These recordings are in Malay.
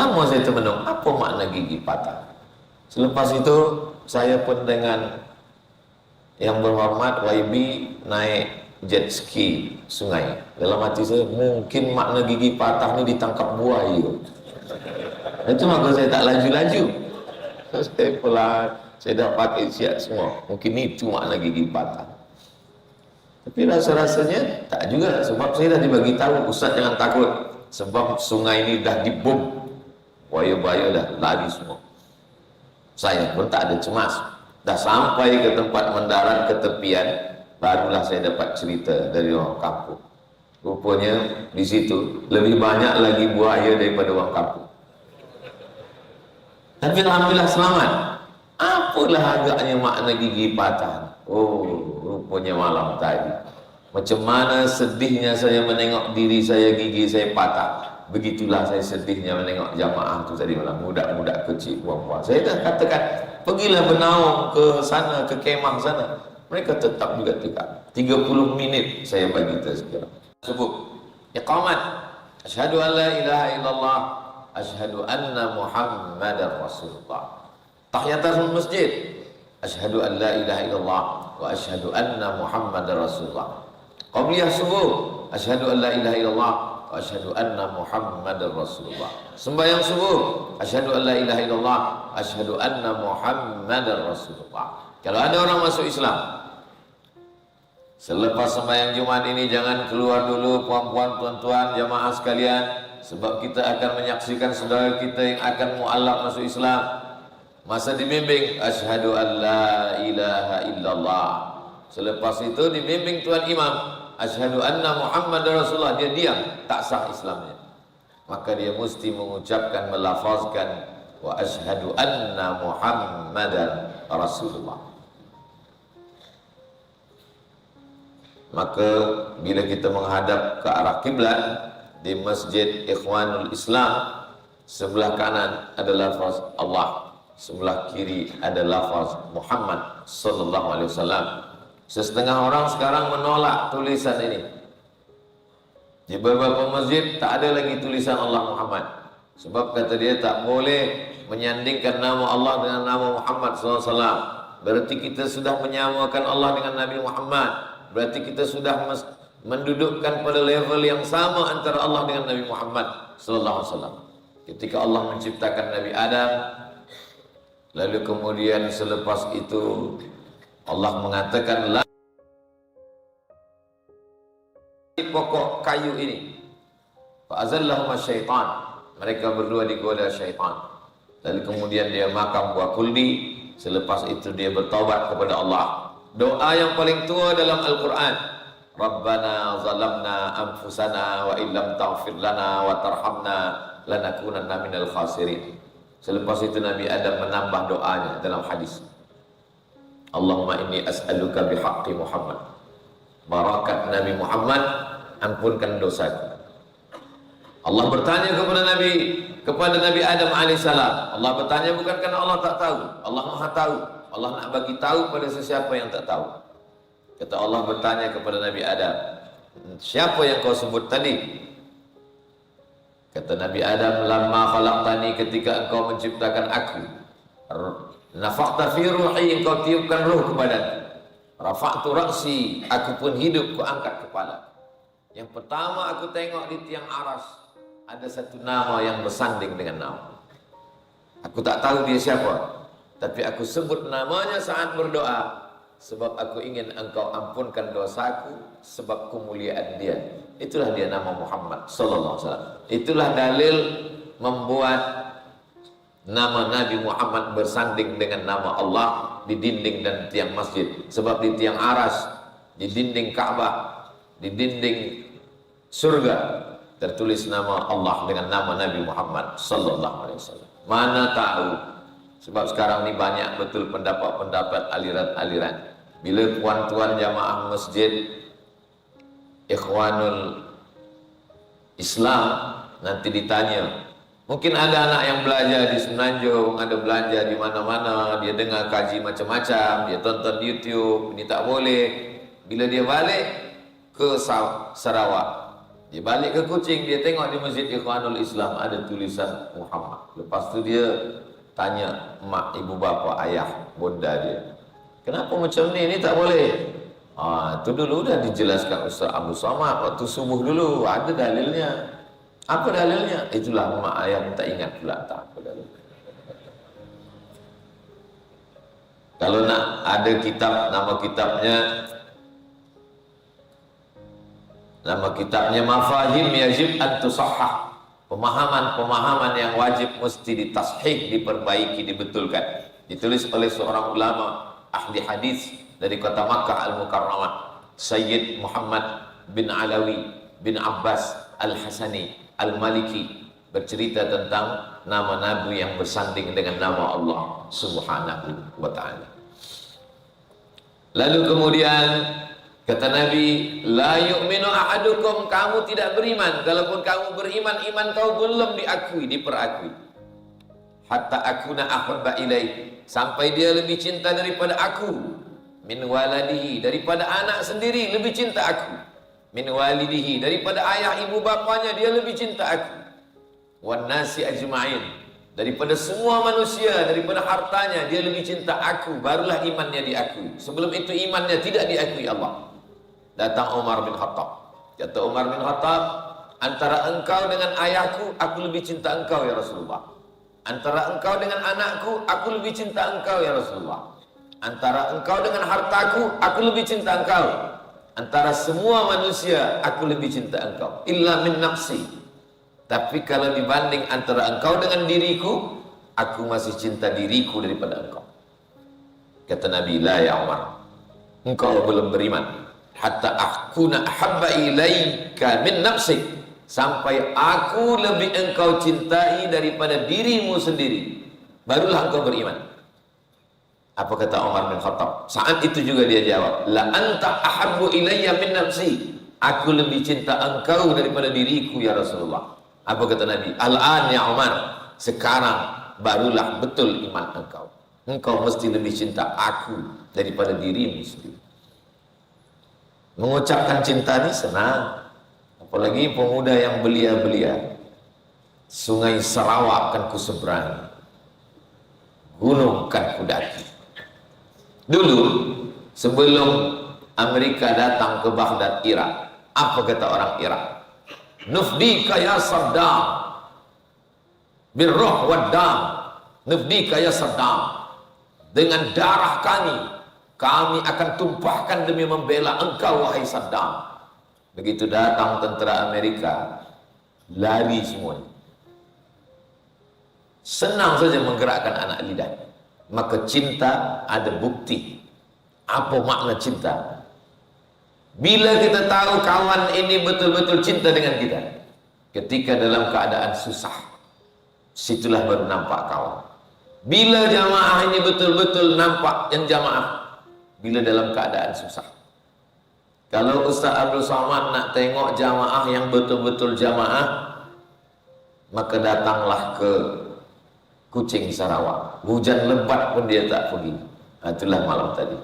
Lama saya termenung, apa makna gigi patah? Selepas itu saya pun dengan yang berhormat YB naik jet ski sungai. Dalam hati saya, mungkin makna gigi patah ni ditangkap buaya. Itu maka saya tak laju-laju. Saya pelan, saya dah pakai siap semua. Mungkin itu makna gigi patah. Tapi rasa-rasanya tak juga, sebab saya dah dibagi tahu, Ustaz jangan takut, sebab sungai ini dah dibom, buaya-buaya dah lari semua. Saya pun tak ada cemas. Dah sampai ke tempat mendarat ke tepian, barulah saya dapat cerita dari orang kampung. Rupanya di situ lebih banyak lagi buaya daripada orang kampung. Tapi alhamdulillah selamat. Apalah agaknya makna gigi patah? Oh, rupanya malam tadi. Macam mana sedihnya saya menengok diri saya, gigi saya patah. Begitulah saya sedihnya menengok jamaah tu tadi malam, budak-budak kecil, puan-puan. Saya dah katakan, pergilah bernaung ke sana, ke kemah sana. Mereka tetap juga tegak. 30 minit saya bagi tazkirah. Sebut iqamat, asyhadu an la ilaha illallah, asyhadu anna muhammadar rasulullah. Tahiyatul masjid, asyhadu an la ilaha illallah wa asyhadu anna muhammadar rasulullah. Qabliyah subuh, asyhadu an la ilaha illallah wa asyhadu anna muhammadar rasulullah. Sembahyang subuh, asyhadu an la ilaha illallah, asyhadu anna muhammadar rasulullah. Kalau ada orang masuk Islam, selepas sembahyang Jumat ini jangan keluar dulu, puan-puan, tuan-tuan, jamaah sekalian, sebab kita akan menyaksikan saudara kita yang akan mu'allaf masuk Islam. Masa dibimbing, asyhadu an la ilaha illallah. Selepas itu dibimbing tuan imam, asyhadu anna muhammadar rasulullah. Dia diam, tak sah Islamnya. Maka dia mesti mengucapkan, melafazkan, wa asyhadu anna muhammadar rasulullah. Maka bila kita menghadap ke arah kiblat di Masjid Ikhwanul Islam, sebelah kanan ada lafaz Allah, sebelah kiri ada lafaz Muhammad sallallahu alaihi wasallam. Setengah orang sekarang menolak tulisan ini. Di beberapa masjid tak ada lagi tulisan Allah Muhammad. Sebab kata dia tak boleh menyandingkan nama Allah dengan nama Muhammad sallallahu alaihi wasallam. Berarti kita sudah menyamakan Allah dengan Nabi Muhammad. Berarti kita sudah mendudukkan pada level yang sama antara Allah dengan Nabi Muhammad sallallahu alaihi wasallam. Ketika Allah menciptakan Nabi Adam, lalu kemudian selepas itu Allah mengatakan la pokok kayu ini. Fa azallahum syaitan. Mereka berdua digoda syaitan. Lalu kemudian dia makan buah kuldi. Selepas itu dia bertaubat kepada Allah. Doa yang paling tua dalam Al-Quran, Rabbana zalamna anfusana wa illam taghfir lana wa tarhamna lanakunanna minal khasirin. Selepas itu Nabi Adam menambah doanya dalam hadis, Allahumma inni as'aluka bihaqqi Muhammad, barakat Nabi Muhammad, ampunkan dosaku. Allah bertanya kepada Nabi Adam alaihissalam. Allah bertanya bukan karena Allah tak tahu, Allah Maha tahu. Allah nak bagi tahu pada sesiapa yang tak tahu. Kata Allah bertanya kepada Nabi Adam, siapa yang kau sebut tadi? Kata Nabi Adam, lamma khalaqtani, ketika engkau menciptakan aku, nafakhta fi ruhi, engkau tiupkan ruh kepadaku, rafa'tu ra'si, aku pun hidup, ku angkat kepala. Yang pertama aku tengok di tiang aras, ada satu nama yang bersanding dengan nama. Aku tak tahu dia siapa, tapi aku sebut namanya saat berdoa, sebab aku ingin engkau ampunkan dosaku, sebab kemuliaan dia. Itulah dia nama Muhammad sallallahu alaihi wasallam. Itulah dalil membuat nama Nabi Muhammad bersanding dengan nama Allah di dinding dan tiang masjid. Sebab di tiang aras, di dinding Ka'bah, di dinding surga tertulis nama Allah dengan nama Nabi Muhammad sallallahu alaihi wasallam. Mana tahu, sebab sekarang ni banyak betul pendapat-pendapat aliran-aliran. Bila tuan-tuan jamaah masjid Ikhwanul Islam nanti ditanya, mungkin ada anak yang belajar di Semenanjung, ada belanja di mana-mana, dia dengar kaji macam-macam, dia tonton YouTube, ini tak boleh. Bila dia balik ke Sarawak, Dia balik ke Kuching, dia tengok di Masjid Ikhwanul Islam ada tulisan Muhammad. Lepas tu dia tanya mak, ibu bapa, ayah, bunda dia, kenapa macam ni tak boleh? Itu dulu dah dijelaskan Ustaz Abu Somad waktu subuh dulu, ada dalilnya. Apa dalilnya? Itulah mak ayah tak ingat pula tak apa dalilnya. Kalau nak ada kitab, nama kitabnya Mafahim Yajib an Tusahhah. Pemahaman-pemahaman yang wajib mesti ditashih, diperbaiki, dibetulkan. Ditulis oleh seorang ulama ahli hadis dari kota Makkah Al-Mukarramah, Sayyid Muhammad bin Alawi bin Abbas Al-Hasani Al-Maliki, bercerita tentang nama Nabi yang bersanding dengan nama Allah Subhanahu wa ta'ala. Lalu kemudian kata Nabi, la yu'minu ahadukum, kamu tidak beriman. Kalaupun kamu beriman, iman kau belum diakui, diperakui. Hatta akuna ahabba ilaih, sampai dia lebih cinta daripada aku. Min waladihi, daripada anak sendiri lebih cinta aku. Min walidihi, daripada ayah ibu bapanya dia lebih cinta aku. Wan nasi ajma'in, daripada semua manusia, daripada hartanya dia lebih cinta aku. Barulah imannya diakui. Sebelum itu imannya tidak diakui Allah. Datang Umar bin Khattab. Kata Umar bin Khattab, antara engkau dengan ayahku, aku lebih cinta engkau ya Rasulullah. Antara engkau dengan anakku, aku lebih cinta engkau ya Rasulullah. Antara engkau dengan hartaku, aku lebih cinta engkau. Antara semua manusia, aku lebih cinta engkau. Illa min nafsi. Tapi kalau dibanding antara engkau dengan diriku, aku masih cinta diriku daripada engkau. Kata Nabi, la ya Umar, engkau belum beriman. Hatta akuna ahabba ilaika min nafsik, sampai aku lebih engkau cintai daripada dirimu sendiri, barulah engkau beriman. Apa kata Umar bin Khattab? Saat itu juga dia jawab, la anta ahabbu ilayya min nafsi, aku lebih cinta engkau daripada diriku ya Rasulullah. Apa kata Nabi? Al-an ya Umar, sekarang barulah betul iman engkau. Engkau mesti lebih cinta aku daripada dirimu sendiri. Mengucapkan cinta ini senang, apalagi pemuda yang belia-belia. Sungai Sarawak kan ku seberangi, gunung kan ku daki. Dulu sebelum Amerika datang ke Baghdad, Irak, apa kata orang Irak? Nufdika ya Saddam birruh wad dam, nufdika ya Saddam, dengan darah kami akan tumpahkan demi membela engkau wahai Saddam. Begitu datang tentera Amerika, lari semua. Senang saja menggerakkan anak lidah. Maka cinta ada bukti. Apa makna cinta? Bila kita tahu kawan ini betul-betul cinta dengan kita, ketika dalam keadaan susah, situlah baru nampak kawan. Bila jamaah ini betul-betul nampak yang jamaah, bila dalam keadaan susah. Kalau Ustaz Abdul Somad nak tengok jamaah yang betul-betul jamaah, maka datanglah ke Kuching, Sarawak. Hujan lebat pun dia tak pergi. Itulah malam tadi.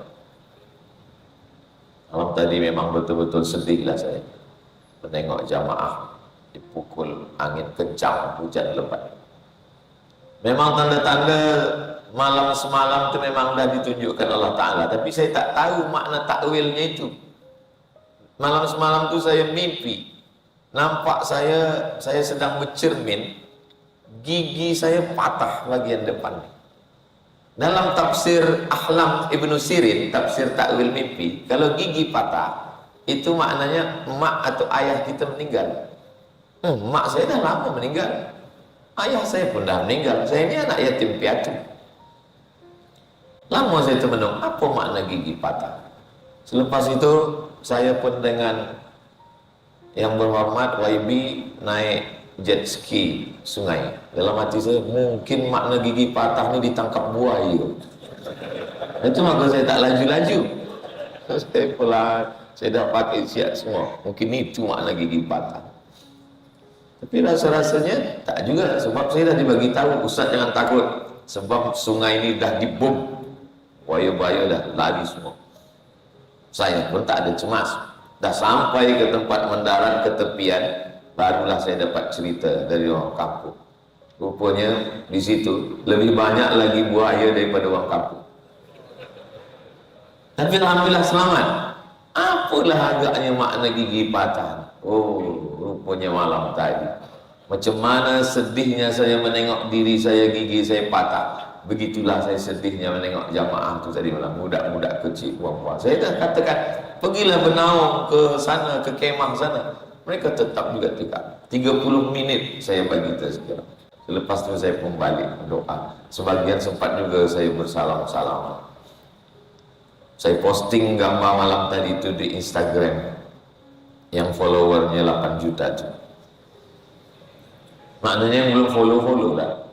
Malam tadi memang betul-betul sedihlah saya menengok jamaah dipukul angin kencang, hujan lebat. Memang tanda-tanda malam semalam itu memang dah ditunjukkan Allah Ta'ala, tapi saya tak tahu makna takwilnya itu. Malam semalam itu saya mimpi, nampak saya sedang bercermin, gigi saya patah bagian depan. Dalam tafsir Ahlam Ibnu Sirin, tafsir takwil mimpi, kalau gigi patah itu maknanya emak atau ayah kita meninggal. Emak saya dah lama meninggal, ayah saya pun dah meninggal, saya ini anak yatim piatu. Lama saya termenung, apa makna gigi patah? Selepas itu saya pun dengan yang berhormat YB naik jet ski sungai. Dalam hati saya, mungkin makna gigi patah ni ditangkap buaya. Itu maka saya tak laju-laju. Saya pelan, saya dah pakai siap semua. Mungkin itu makna gigi patah. Tapi rasa-rasanya tak juga, sebab saya dah dibagi tahu, Ustaz jangan takut, sebab sungai ini dah dibom, buaya-buaya dah lari semua. Saya pun tak ada cemas. Dah sampai ke tempat mendarat ke tepian, barulah saya dapat cerita dari orang kampung. Rupanya di situ lebih banyak lagi buaya daripada orang kampung. Tapi alhamdulillah selamat. Apalah agaknya makna gigi patah? Oh, rupanya malam tadi. Macam mana sedihnya saya menengok diri saya, gigi saya patah. Begitulah saya sedihnya menengok jamaah tu tadi malam, budak-budak kecil, puan-puan. Saya dah katakan, pergilah bernaung ke sana, ke kemah sana. Mereka tetap juga tegak. 30 minit saya bagi tazkirah. Selepas tu saya pun balik doa. Sebagian sempat juga saya bersalam-salam. Saya posting gambar malam tadi itu di Instagram, yang followernya 8 juta tu. Maknanya yang belum follow dah.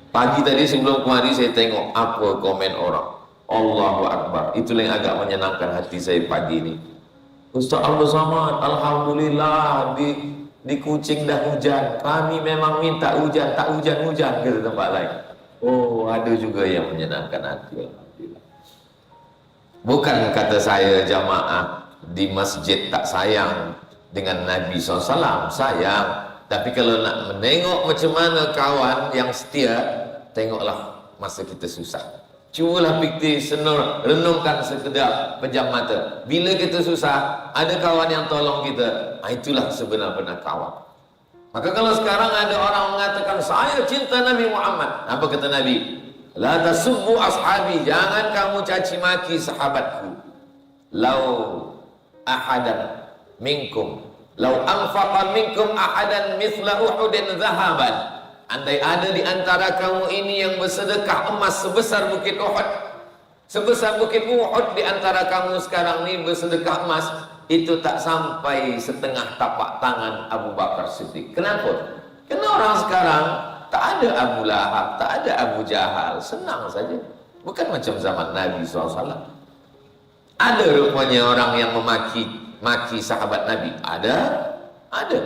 Pagi tadi sebelum kemari saya tengok apa komen orang. Allahu Akbar. Itulah yang agak menyenangkan hati saya pagi ini. Ustaz Abdul Samad, alhamdulillah di Kuching dah hujan. Kami memang minta hujan, tak hujan-hujan ke tempat lain. Oh, ada juga yang menyenangkan hati. Alhamdulillah. Bukan kata saya jamaah di masjid tak sayang dengan Nabi SAW, sayang. Tapi kalau nak menengok macam mana kawan yang setia, tengoklah masa kita susah. Cubalah fikir, senur, renungkan sekedar pejam mata. Bila kita susah, ada kawan yang tolong kita. Itulah sebenar-benar kawan. Maka kalau sekarang ada orang mengatakan, saya cinta Nabi Muhammad. Apa kata Nabi? La tasubbu ashabi, jangan kamu caci maki sahabatku. Lau ahadan minkum, lau anfaqa minkum ahadan mithla Uhudin zahaban. Andai ada di antara kamu ini yang bersedekah emas sebesar bukit Uhud, sebesar bukit Uhud di antara kamu sekarang ini bersedekah emas, itu tak sampai setengah tapak tangan Abu Bakar Siddiq. Kenapa? Karena orang sekarang tak ada Abu Lahab, tak ada Abu Jahal, senang saja. Bukan macam zaman Nabi SAW. Ada rupanya orang yang maki sahabat Nabi. Ada.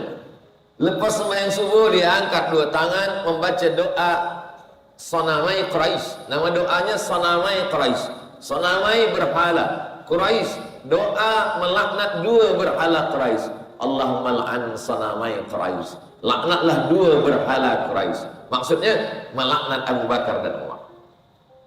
Lepas sembahyang subuh dia angkat dua tangan membaca doa Sonamai Quraisy. Nama doanya Sonamai Quraisy. Sonamai berhala Quraisy. Doa melaknat dua berhala Quraisy. Allahumma la'an Sonamai Quraisy. Laknatlah dua berhala Quraisy. Maksudnya melaknat Abu Bakar dan Umar.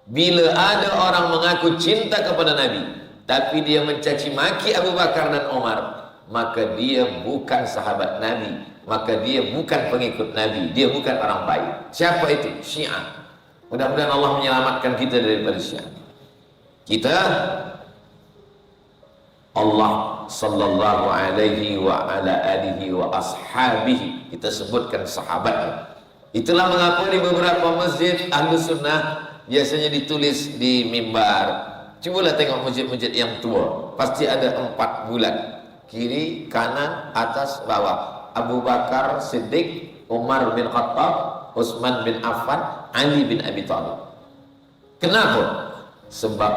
Bila ada orang mengaku cinta kepada Nabi, tapi dia mencaci maki Abu Bakar dan Umar, maka dia bukan sahabat Nabi, maka dia bukan pengikut Nabi, dia bukan orang baik. Siapa itu? Syiah. Mudah-mudahan Allah menyelamatkan kita daripada Syiah. Kita Allah sallallahu alaihi wa ala alihi wa ashabihi, kita sebutkan sahabatnya. Itulah mengapa di beberapa masjid Ahlus Sunnah biasanya ditulis di mimbar. Cubalah tengok masjid-masjid yang tua, pasti ada 4 bulan, kiri, kanan, atas, bawah. Abu Bakar Siddiq, Umar bin Khattab, Utsman bin Affan, Ali bin Abi Thalib. Kenapa? Sebab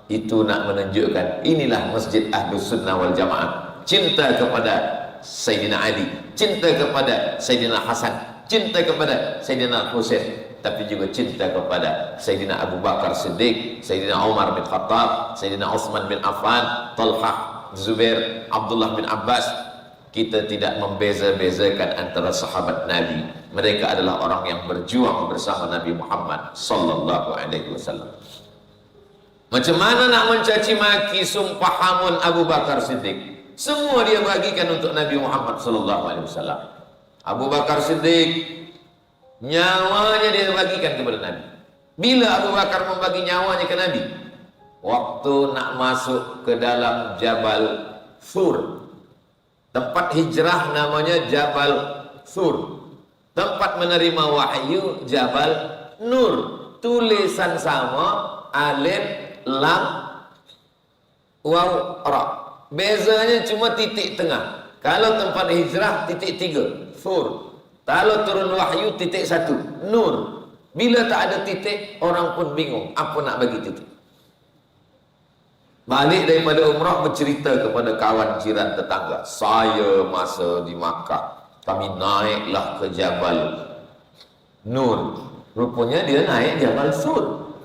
itu nak menunjukkan inilah masjid Ahlus Sunnah wal Jamaah. Cinta kepada Sayyidina Ali, cinta kepada Sayyidina Hasan, cinta kepada Sayyidina Husain, tapi juga cinta kepada Sayyidina Abu Bakar Siddiq, Sayyidina Umar bin Khattab, Sayyidina Utsman bin Affan, Talhah, Zubair, Abdullah bin Abbas. Kita tidak membeza-bezakan antara sahabat Nabi. Mereka adalah orang yang berjuang bersama Nabi Muhammad sallallahu alaihi wasallam. Macam mana nak mencaci maki sumpah hamun Abu Bakar Siddiq? Semua dia bagikan untuk Nabi Muhammad sallallahu alaihi wasallam. Abu Bakar Siddiq nyawanya dia bagikan kepada Nabi. Bila Abu Bakar membagi nyawanya ke Nabi? Waktu nak masuk ke dalam Jabal Thur. Tempat hijrah namanya Jabal Thur. Tempat menerima wahyu Jabal Nur. Tulisan sama, alif, lam, waw, ra. Bezanya cuma titik tengah. Kalau tempat hijrah titik 3, Thur. Kalau turun wahyu titik 1, Nur. Bila tak ada titik, orang pun bingung apa nak bagi titik. Balik daripada umrah bercerita kepada kawan jiran tetangga, saya masa di Makkah, kami naiklah ke Jabal Nur. Rupanya dia naik Jabal Sur.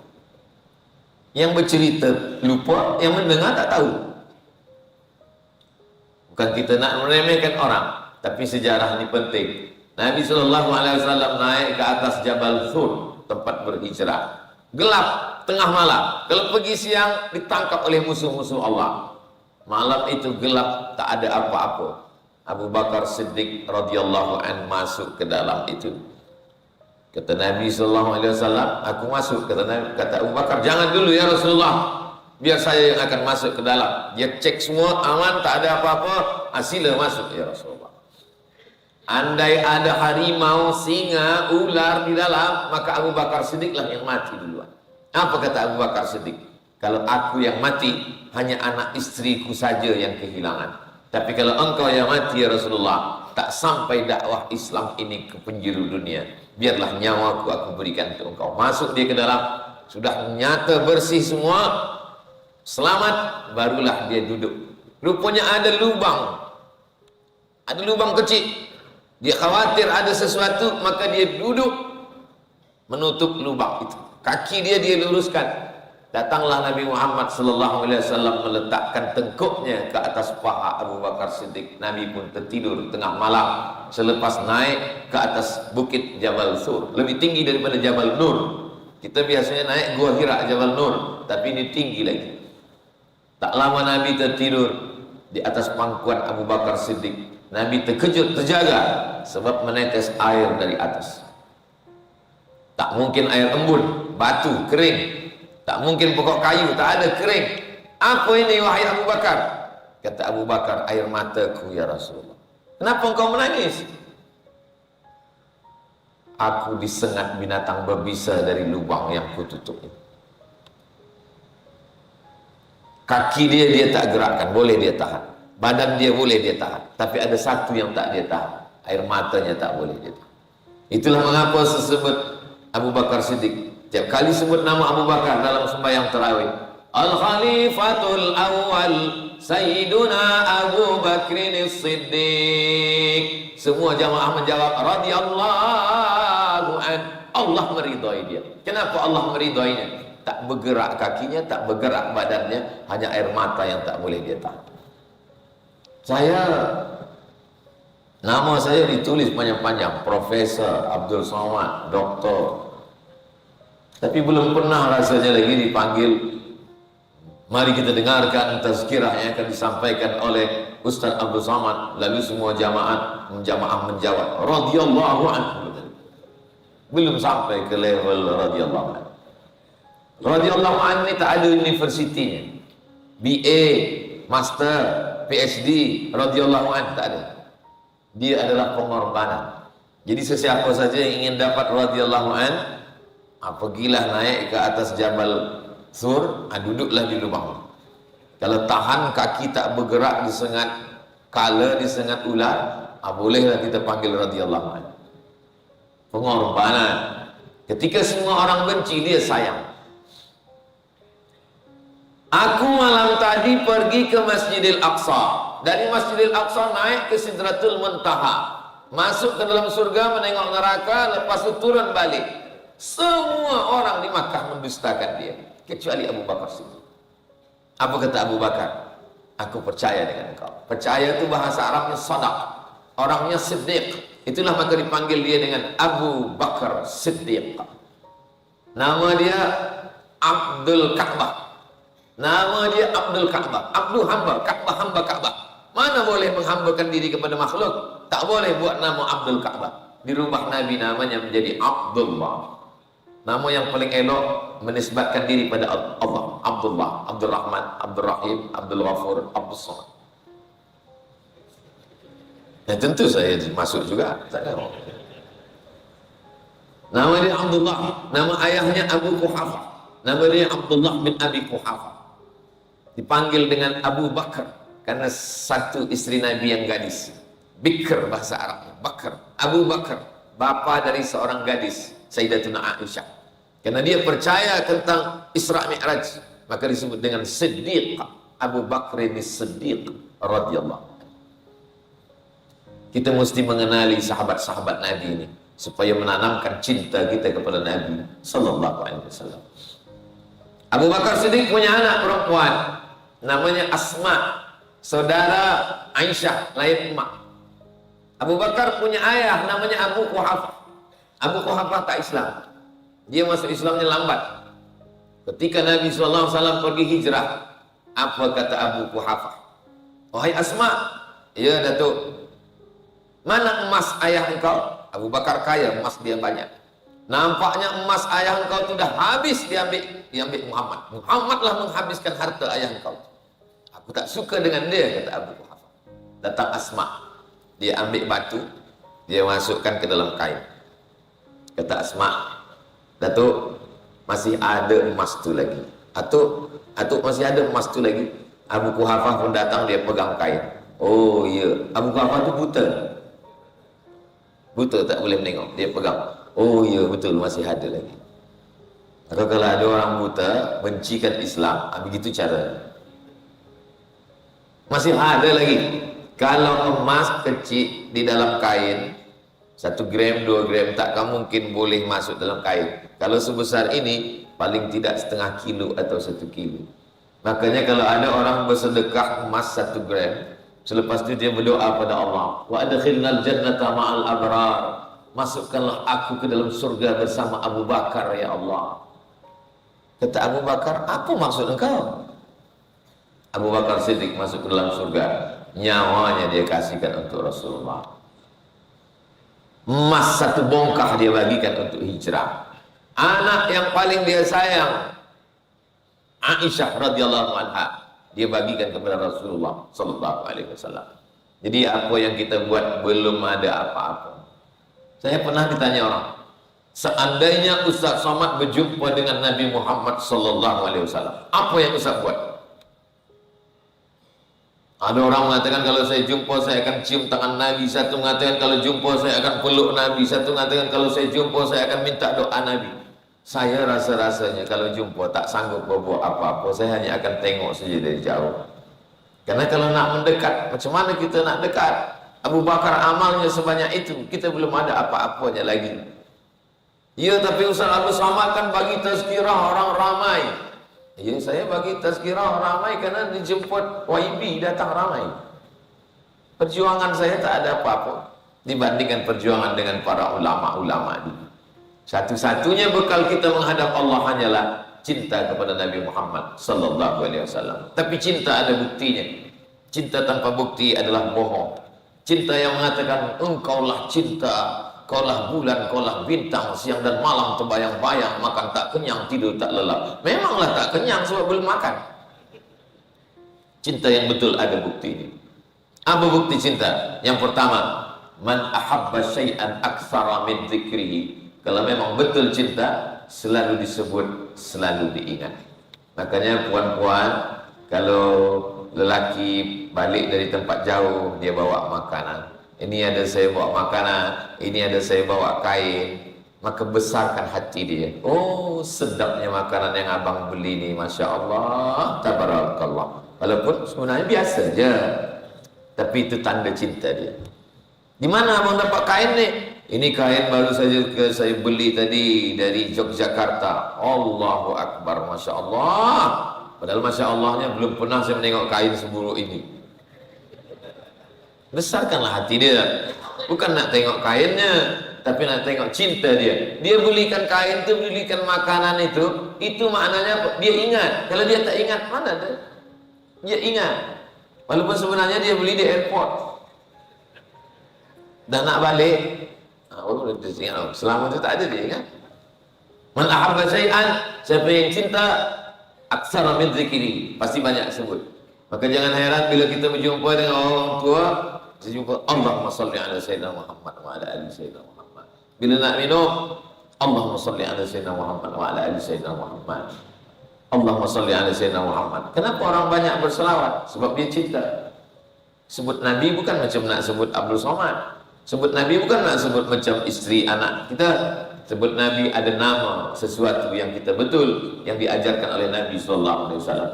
Yang bercerita lupa, yang mendengar tak tahu. Bukan kita nak meremehkan orang, tapi sejarah ini penting. Nabi SAW naik ke atas Jabal Thur, tempat berhijrah. Gelap, tengah malam. Kalau pergi siang, ditangkap oleh musuh-musuh Allah. Malam itu gelap, tak ada apa-apa. Abu Bakar Siddiq radhiyallahu an masuk ke dalam itu. Kata Nabi SAW, aku masuk. Kata Abu Bakar, jangan dulu ya Rasulullah, biar saya yang akan masuk ke dalam. Dia cek semua aman, tak ada apa-apa, sila masuk ya Rasulullah. Andai ada harimau, singa, ular di dalam, maka Abu Bakar Siddiq lah yang mati duluan. Apa kata Abu Bakar Siddiq? Kalau aku yang mati, hanya anak istriku saja yang kehilangan. Tapi kalau engkau yang mati ya Rasulullah, tak sampai dakwah Islam ini ke penjuru dunia. Biarlah nyawaku aku berikan untuk engkau. Masuk dia ke dalam, sudah nyata bersih semua, selamat, barulah dia duduk. Rupanya ada lubang kecil. Dia khawatir ada sesuatu, maka dia duduk menutup lubang itu. Kaki dia luruskan. Datanglah Nabi Muhammad SAW meletakkan tengkuknya ke atas paha Abu Bakar Siddiq. Nabi pun tertidur tengah malam selepas naik ke atas bukit Jabal Thur, lebih tinggi daripada Jabal Nur. Kita biasanya naik Gua Hira, Jabal Nur, tapi ini tinggi lagi. Tak lama Nabi tertidur di atas pangkuan Abu Bakar Siddiq. Nabi terkejut, terjaga, sebab menetes air dari atas. Tak mungkin air embun, batu, kering. Tak mungkin pokok kayu, tak ada, kering. Apa ini wahai Abu Bakar? Kata Abu Bakar, air mataku ya Rasulullah. Kenapa engkau menangis? Aku disengat binatang berbisa dari lubang yang kututup ini. Kaki dia tak gerakkan, boleh dia tahan. Badan dia boleh dia tahan. Tapi ada satu yang tak dia tahan, air matanya tak boleh dia tahan. Itulah mengapa disebut Abu Bakar Siddiq. Tiap kali sebut nama Abu Bakar dalam sembahyang tarawih, Al-Khalifatul Awal Sayyiduna Abu Bakrin Siddiq. Semua jamaah menjawab radhiyallahu an. Allah meridhai dia. Kenapa Allah meridhainya? Tak bergerak kakinya, tak bergerak badannya, hanya air mata yang tak boleh dia tahan. Nama saya ditulis panjang-panjang, Profesor Abdul Somad, Doktor. Tapi belum pernah rasanya lagi dipanggil. Mari kita dengarkan tazkirah yang akan disampaikan oleh Ustaz Abdul Somad. Lalu semua jamaah menjawab radhiyallahu anhu. Belum sampai ke level radhiyallahu anhu. Radhiyallahu anhu ini tak ada universitinya. BA, Master, PhD, radhiyallahu anhu tak ada. Dia adalah pengorbanan. Jadi sesiapa saja yang ingin dapat radhiyallahu anhu, pergilah naik ke atas Jabal Thur, duduklah di lubang. Kalau tahan kaki tak bergerak disengat kala, disengat ular, bolehlah kita panggil radhiyallahu anhu. Pengorbanan. Ketika semua orang benci, dia sayang. Aku malam tadi pergi ke Masjidil Aqsa. Dari Masjidil Aqsa naik ke Sidratul Muntaha, masuk ke dalam surga, menengok neraka, lepas itu turun balik. Semua orang di Makkah mendustakan dia, kecuali Abu Bakar Siddiq. Apa kata Abu Bakar? Aku percaya dengan engkau. Percaya itu bahasa Arabnya sadaq, orangnya Siddiq. Itulah maka dipanggil dia dengan Abu Bakar Siddiq. Nama dia Abdul Ka'bah. Nama dia Abdul Ka'bah. Abdul hamba, Ka'bah hamba Ka'bah. Mana boleh menghambakan diri kepada makhluk? Tak boleh buat nama Abdul Ka'bah. Dirubah Nabi namanya menjadi Abdullah. Nama yang paling elok menisbatkan diri pada Allah. Abdullah, Abdul Rahman, Abdul Rahim, Abdul Ghafur, Abdul Somad. Dan tentu saya masuk juga. Nama dia Abdullah. Nama ayahnya Abu Quhafah. Nama dia Abdullah bin Abi Quhafah. Dipanggil dengan Abu Bakar karena satu istri Nabi yang gadis. Bikr bahasa Arabnya, Bakar. Abu Bakar, bapa dari seorang gadis, Sayyidatuna Aisyah. Karena dia percaya tentang Isra Mi'raj, maka disebut dengan Siddiq. Abu Bakr ini Siddiq radhiyallahu. Kita mesti mengenali sahabat-sahabat Nabi ini supaya menanamkan cinta kita kepada Nabi sallallahu alaihi wasallam. Abu Bakar Siddiq punya anak perempuan namanya Asma. saudara Aisyah, lain emak. Abu Bakar punya ayah namanya Abu Quhafah. Abu Quhafah tak Islam. Dia masuk Islamnya lambat. Ketika Nabi SAW pergi hijrah, apa kata Abu Quhafah? Wahai Asma, ya Datuk, mana emas ayah engkau? Abu Bakar kaya, emas dia banyak. Nampaknya emas ayah engkau sudah habis diambil Muhammad. Muhammadlah menghabiskan harta ayah engkau. Aku tak suka dengan dia, kata Abu Quhafah. Datang Asma, dia ambil batu, dia masukkan ke dalam kain. Kata Asma, Datuk, masih ada emas tu lagi. Atuk masih ada emas tu lagi. Abu Quhafah pun datang, dia pegang kain. Oh iya, Abu Quhafah tu buta. Buta, tak boleh menengok. Dia pegang. Oh iya, betul, masih ada lagi. Maka kalau ada orang buta bencikan Islam, begitu cara. Masih ada lagi. Kalau emas kecil di dalam kain 1 gram, 2 gram, takkan mungkin boleh masuk dalam kain. Kalau sebesar ini, paling tidak setengah kilo atau 1 kilo. Makanya kalau ada orang bersedekah emas 1 gram, selepas itu dia berdoa pada Allah, wa adkhilnal jannata ma'al abrar, masukkanlah aku ke dalam surga bersama Abu Bakar ya Allah. Kata Abu Bakar, apa maksud engkau? Abu Bakar Siddiq masuk ke dalam surga, nyawanya dia kasihkan untuk Rasulullah. Emas 1 bongkah dia bagikan untuk hijrah. Anak yang paling dia sayang, Aisyah radhiyallahu anha, dia bagikan kepada Rasulullah sallallahu alaihi wasallam. Jadi apa yang kita buat belum ada apa-apa. Saya pernah ditanya orang, seandainya Ustaz Somad berjumpa dengan Nabi Muhammad sallallahu alaihi wasallam, apa yang Ustaz buat? Ada orang mengatakan kalau saya jumpa saya akan cium tangan Nabi, satu mengatakan kalau jumpa saya akan peluk Nabi, satu mengatakan kalau saya jumpa saya akan minta doa Nabi. Saya rasa-rasanya kalau jumpa tak sanggup berbuat apa-apa, saya hanya akan tengok saja dari jauh. Karena kalau nak mendekat, macam mana kita nak dekat? Abu Bakar amalnya sebanyak itu, kita belum ada apa-apanya lagi. Ya, tapi Ustaz Abdul Somad kan bagi tazkirah orang ramai. Ya, saya bagi tazkirah ramai karena dijemput YB datang ramai. Perjuangan saya tak ada apa-apa dibandingkan perjuangan dengan para ulama-ulama ini. Satu-satunya bekal kita menghadap Allah hanyalah cinta kepada Nabi Muhammad sallallahu alaihi wasallam. Tapi cinta ada buktinya. Cinta tanpa bukti adalah bohong. Cinta yang mengatakan engkaulah cinta, kaulah bulan, kaulah bintang, siang dan malam terbayang-bayang, makan tak kenyang, tidur tak lelap. Memanglah tak kenyang sebab belum makan. Cinta yang betul ada buktinya. Apa bukti cinta? Yang pertama, man ahabba syai'an aktsara min dzikrihi. Kalau memang betul cinta, selalu disebut, selalu diingat. Makanya puan-puan, kalau lelaki balik dari tempat jauh, dia bawa makanan. Ini ada saya bawa makanan, ini ada saya bawa kain, maka besarkan hati dia. Oh, sedapnya makanan yang abang beli ni, Masya Allah, tabarakallah. Walaupun sebenarnya biasa je, tapi itu tanda cinta dia. Di mana abang dapat kain ni? Ini kain baru saja saya beli tadi dari Yogyakarta. Allahu Akbar, Masya Allah. Padahal Masya Allahnya belum pernah saya menengok kain seburuk ini. Besarkanlah hati dia. Bukan nak tengok kainnya, tapi nak tengok cinta dia. Dia belikan kain itu, belikan makanan itu maknanya dia ingat. Kalau dia tak ingat, mana dia? Dia ingat. Walaupun sebenarnya dia beli di airport. Dan nak balik, selama itu tak ada dia kan. Man ahabba syai'an, siapa yang cinta aksara min dzikri, pasti banyak sebut. Maka jangan heran bila kita berjumpa dengan orang tua, kita jumpa Allahumma salli ala sayyidina Muhammad wa ala ali sayyidina Muhammad. Bila nak minum, Allahumma salli ala sayyidina Muhammad wa ala ali sayyidina Muhammad. Allahumma salli ala sayyidina Muhammad. Kenapa orang banyak berselawat? Sebab dia cinta. Sebut Nabi bukan macam nak sebut Abdul Somad. Sebut Nabi bukan nak sebut macam isteri anak kita. Sebut Nabi ada nama sesuatu yang kita betul, yang diajarkan oleh Nabi sallallahu alaihi wasallam.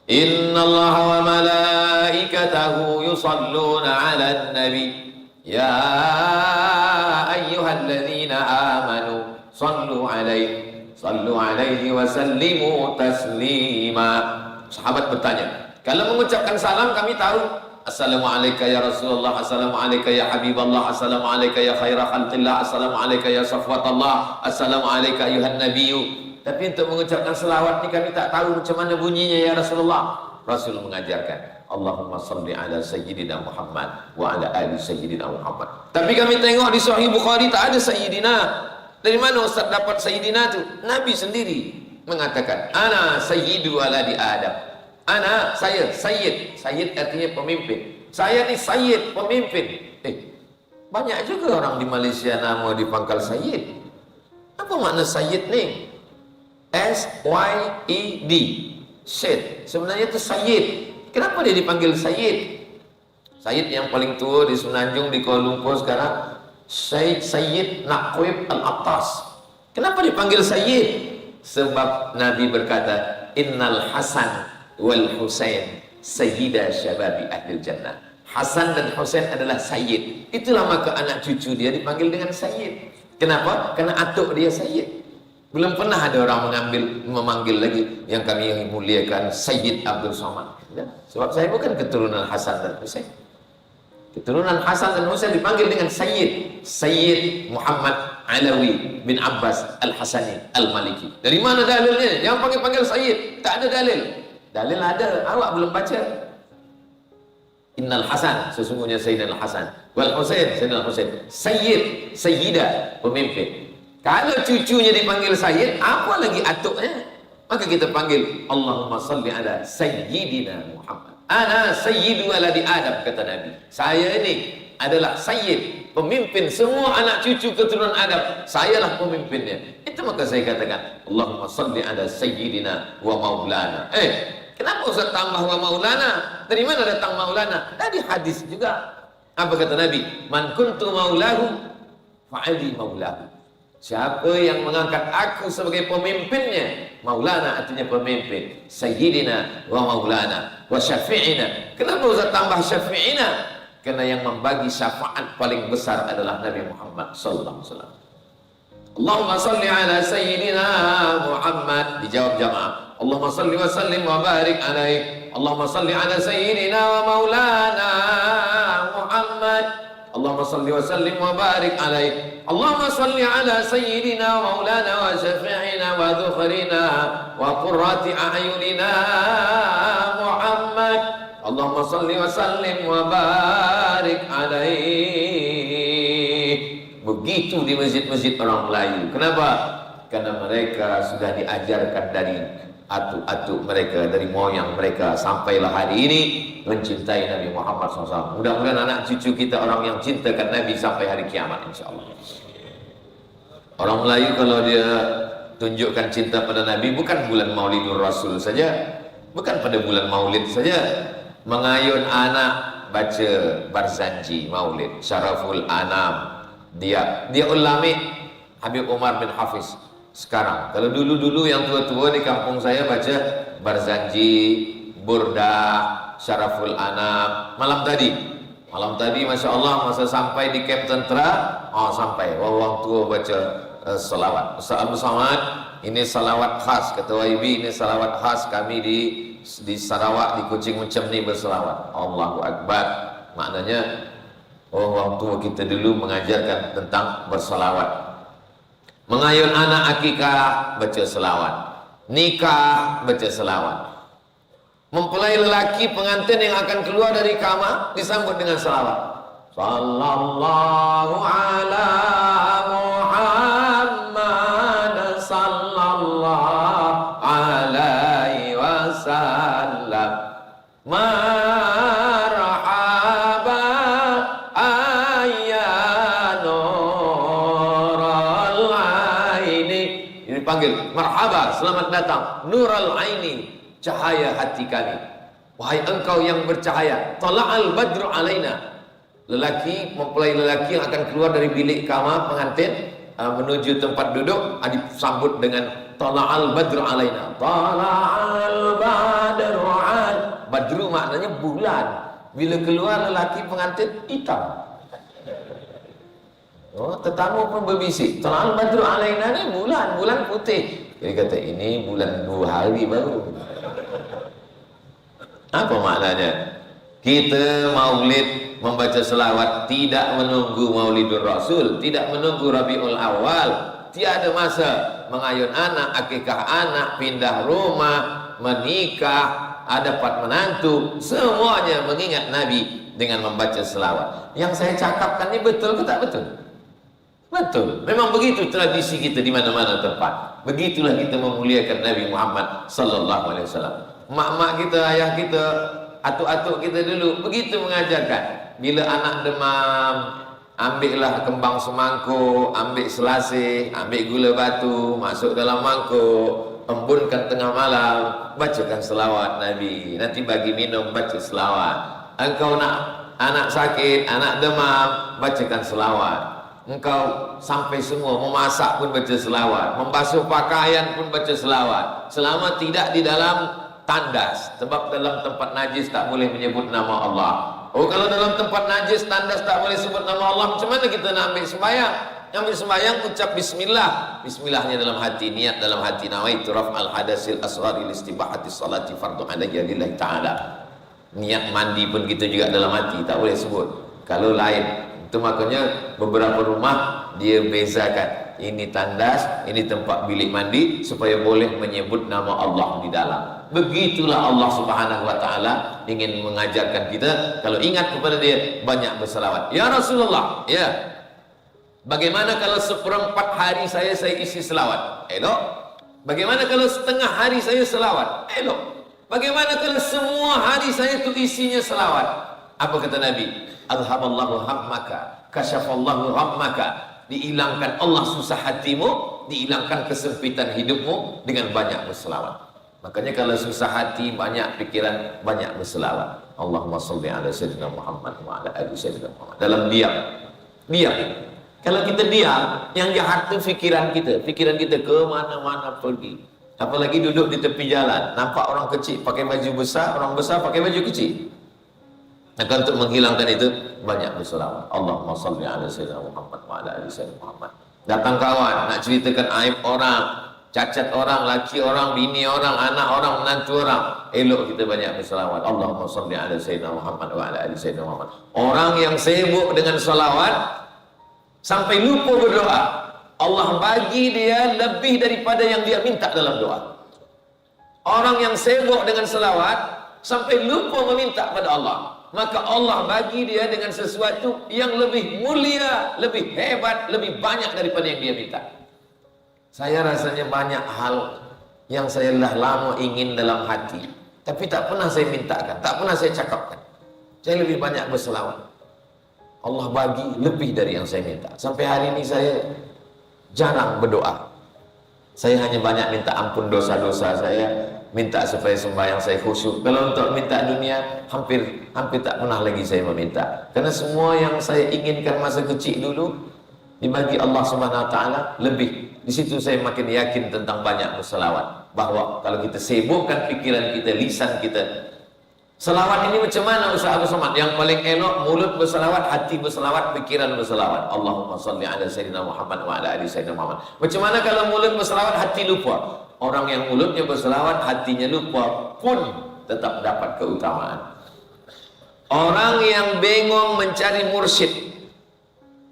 Innallaha wa malaikatahu yusalluna 'alan nabi ya ayyuhalladzina amanu sallu 'alaihi wa sallimu taslima. Sahabat bertanya, Kalau mengucapkan salam kami tahu, Assalamualaikum ya Rasulullah, Assalamualaikum ya Habiballah, Assalamualaikum ya khaira khalqillah, Assalamualaikum ya safwatallah, Assalamualaikum ayuhan nabiyyu. Tapi untuk mengucapkan selawat ni kami tak tahu macam mana bunyinya ya Rasulullah. Rasul mengajarkan, Allahumma salli ala Sayyidina Muhammad wa ala ali Sayyidina Muhammad. Tapi kami tengok di Sahih Bukhari tak ada Sayyidina. Dari mana Ustaz dapat Sayyidina tu? Nabi sendiri mengatakan, Ana Sayyidu waladi Adam. Ana, saya, Sayyid. Sayyid artinya pemimpin. Saya ni Sayyid, pemimpin. Banyak juga orang di Malaysia nama dipangkal Sayyid. Apa makna Sayyid ni? S-Y-E-D, Syed. Sebenarnya itu Sayyid. Kenapa dia dipanggil Sayyid? Sayyid yang paling tua di Semenanjung, di Kuala Lumpur sekarang, Sayyid Naqwib Al-Attas. Kenapa dipanggil Sayyid? Sebab Nabi berkata, Innal Hasan wal Husain Sayyida Syababi Ahlil Jannah. Hasan dan Husain adalah Sayyid. Itulah maka anak cucu dia dipanggil dengan Sayyid. Kenapa? Karena atuk dia Sayyid. Belum pernah ada orang memanggil lagi yang kami muliakan Sayyid Abdul Somad. Ya? Sebab saya bukan keturunan Hasan dan Husain. Keturunan Hasan dan Husain dipanggil dengan Sayyid. Sayyid Muhammad Alawi bin Abbas Al-Hasani Al-Maliki. Dari mana dalilnya? Jangan panggil-panggil Sayyid. Tak ada dalil. Dalil ada, awak belum baca. Innal Hasan, sesungguhnya Sayyidina Hasan, wal Husain, Sayyidina Husain. Sayyid, Sayyidah, pemimpin. Kalau cucunya dipanggil Sayyid, apa lagi atuknya? Maka kita panggil Allahumma salli ala Sayyidina Muhammad. Ana Sayyidu waladi Adam, kata Nabi. Saya ini adalah Sayyid, pemimpin semua anak cucu keturunan Adam. Sayalah pemimpinnya. Itu maka saya katakan Allahumma salli ala Sayyidina wa maulana. Kenapa Ustaz tambah wa maulana? Dari mana datang maulana? Dari hadis juga. Apa kata Nabi? Man kuntu maulahu fa'ali maulahu. Siapa yang mengangkat aku sebagai pemimpinnya, maulana artinya pemimpin, Sayyidina wa maulana wa syafi'ina. Kenapa Ustaz tambah syafi'ina? Karena yang membagi syafaat paling besar adalah Nabi Muhammad sallallahu alaihi wasallam. Allahumma salli ala Sayyidina Muhammad. Dijawab jamaah, Allahumma salli wa sallim wa barik alaih. Allahumma salli ala Sayyidina wa maulana Muhammad. Allahumma salli wa sallim wa barik alaih. Allahumma salli ala Sayyidina wa maulana wa syafi'ina wa dhukhrina wa qurrati a'yunina Muhammad. Allahumma salli wa sallim wa barik alaih. Begitu di masjid-masjid orang Melayu. Kenapa? Karena mereka sudah diajarkan dari atuk-atuk mereka, dari moyang mereka, sampailah hari ini mencintai Nabi Muhammad SAW. Mudah-mudahan anak cucu kita orang yang cintakan Nabi sampai hari kiamat, insyaAllah. Orang Melayu kalau dia tunjukkan cinta pada Nabi, bukan bulan Maulidur Rasul saja, bukan pada bulan Maulid saja. Mengayun anak baca Barzanji Maulid, Syaraful Anam, dia ulami Habib Umar bin Hafiz. Sekarang, kalau dulu-dulu yang tua-tua di kampung saya baca Barzanji, Burdah, Syaraful Anam. Malam tadi Masya Allah, masa sampai di kamp tentera, sampai orang tua baca salawat. Ustaz Abdul Somad, ini salawat khas, Ketua IB, ini salawat khas kami di Sarawak, di Kuching macam ni berselawat. Allahu Akbar. Maknanya orang tua kita dulu mengajarkan tentang berselawat. Mengayun anak akikah, baca selawat. Nikah, baca selawat. Mempelai lelaki pengantin yang akan keluar dari kamar disambut dengan selawat. Sallallahu ala Muhammad sallallahu alaihi wasallam. Marhaba ayyanurul aini. Ini panggil marhaba, selamat datang nurul aini, cahaya hati kami. Wahai engkau yang bercahaya, tala'al badru alaina. Lelaki, mempelai lelaki yang akan keluar dari bilik kamar pengantin menuju tempat duduk, disambut dengan tala'al badru alaina. Tala'al badru al. Badru maknanya bulan. Bila keluar lelaki pengantin, hitam. Tetamu pun berbisik, tala'al badru alaina ni bulan putih. Dia kata ini bulan 2 hari baru. Apa maknanya? Kita maulid membaca selawat tidak menunggu Maulidur Rasul, tidak menunggu Rabiul Awal, tiada masa mengayun anak, akikah anak, pindah rumah, menikah, dapat menantu, semuanya mengingat Nabi dengan membaca selawat. Yang saya cakapkan ini betul ke tak betul? Betul. Memang begitu tradisi kita di mana-mana tempat. Begitulah kita memuliakan Nabi Muhammad sallallahu alaihi wasallam. Mak-mak kita, ayah kita, atuk-atuk kita dulu begitu mengajarkan. Bila anak demam, ambillah kembang semangkuk, ambil selasih, ambil gula batu, masuk dalam mangkuk, embunkan tengah malam, bacakan selawat Nabi. Nanti bagi minum, baca selawat. Engkau nak anak sakit, anak demam, bacakan selawat. Engkau sampai semua memasak pun baca selawat, membasuh pakaian pun baca selawat, selama tidak di dalam tandas. Sebab dalam tempat najis tak boleh menyebut nama Allah. Oh, kalau dalam tempat najis tandas tak boleh sebut nama Allah, macam mana kita nak ambil sembahyang? Ambil sembahyang ucap bismillah. Bismillahnya dalam hati, niat dalam hati, nawaitu raf'al hadasil asghari listibahati salati fardu alayya lillahi ta'ala. Niat mandi pun kita juga dalam hati, tak boleh sebut. Kalau lain, itu makanya beberapa rumah dia bezakan, ini tandas, ini tempat bilik mandi, supaya boleh menyebut nama Allah di dalam. Begitulah Allah Subhanahu wa taala ingin mengajarkan kita, kalau ingat kepada dia banyak berselawat. Ya Rasulullah, ya, bagaimana kalau seperempat hari saya isi selawat? Elok. Bagaimana kalau setengah hari saya selawat? Elok. Bagaimana kalau semua hari saya itu isinya selawat? Apa kata Nabi? Alhamallahu hammaka, kasyafallahu hammaka. Dihilangkan Allah susah hatimu, dihilangkan kesempitan hidupmu dengan banyak berselawat. Makanya kalau susah hati, banyak pikiran, banyak berselawat. Allahumma sholli ala sayyidina Muhammad wa ala ali sayyidina Muhammad. Dalam diam. Diam. Kalau kita diam, yang jahat itu pikiran kita ke mana-mana pergi. Apalagi duduk di tepi jalan, nampak orang kecil pakai baju besar, orang besar pakai baju kecil. Maka untuk menghilangkan itu banyak berselawat. Allahumma sholli ala sayyidina Muhammad wa ala ali sayyidina Muhammad. Datang kawan nak ceritakan aib orang, cacat orang, laki orang, bini orang, anak orang, menantu orang, elok kita banyak berselawat. Allahumma sholli ala sayyidina Muhammad wa ala ali sayyidina Muhammad. Orang yang sibuk dengan selawat sampai lupa berdoa, Allah bagi dia lebih daripada yang dia minta dalam doa. Orang yang sibuk dengan selawat sampai lupa meminta pada Allah, maka Allah bagi dia dengan sesuatu yang lebih mulia, lebih hebat, lebih banyak daripada yang dia minta. Saya rasanya banyak hal yang saya dah lama ingin dalam hati, tapi tak pernah saya mintakan, tak pernah saya cakapkan. Saya lebih banyak berselawat. Allah bagi lebih dari yang saya minta. Sampai hari ini saya jarang berdoa. Saya hanya banyak minta ampun dosa-dosa saya, minta supaya sembahyang saya khusyuk. Kalau untuk minta dunia, hampir tak pernah lagi saya meminta. Karena semua yang saya inginkan masa kecil dulu dibagi Allah Subhanahu wa taala lebih. Di situ saya makin yakin tentang banyak berselawat, bahwa kalau kita sibukkan pikiran kita, lisan kita. Selawat ini macam mana Ustaz Abu Somad? Yang paling elok mulut berselawat, hati berselawat, pikiran berselawat. Allahumma sholli ala sayyidina Muhammad wa ala ali sayyidina Muhammad. Macam mana kalau mulut berselawat, hati lupa? Orang yang mulutnya berselawat, hatinya lupa pun tetap dapat keutamaan. Orang yang bingung mencari mursyid,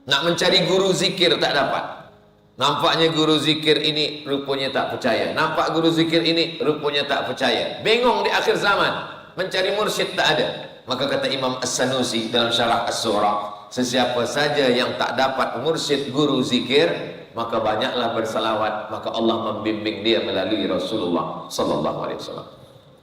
nak mencari guru zikir tak dapat. Nampaknya guru zikir ini rupanya tak percaya. Nampak guru zikir ini rupanya tak percaya. Bingung di akhir zaman. Mencari mursyid tak ada. Maka kata Imam As-Sanusi dalam syarah As-Surah, sesiapa saja yang tak dapat mursyid guru zikir, maka banyaklah bersalawat, maka Allah membimbing dia melalui Rasulullah sallallahu alaihi wasallam.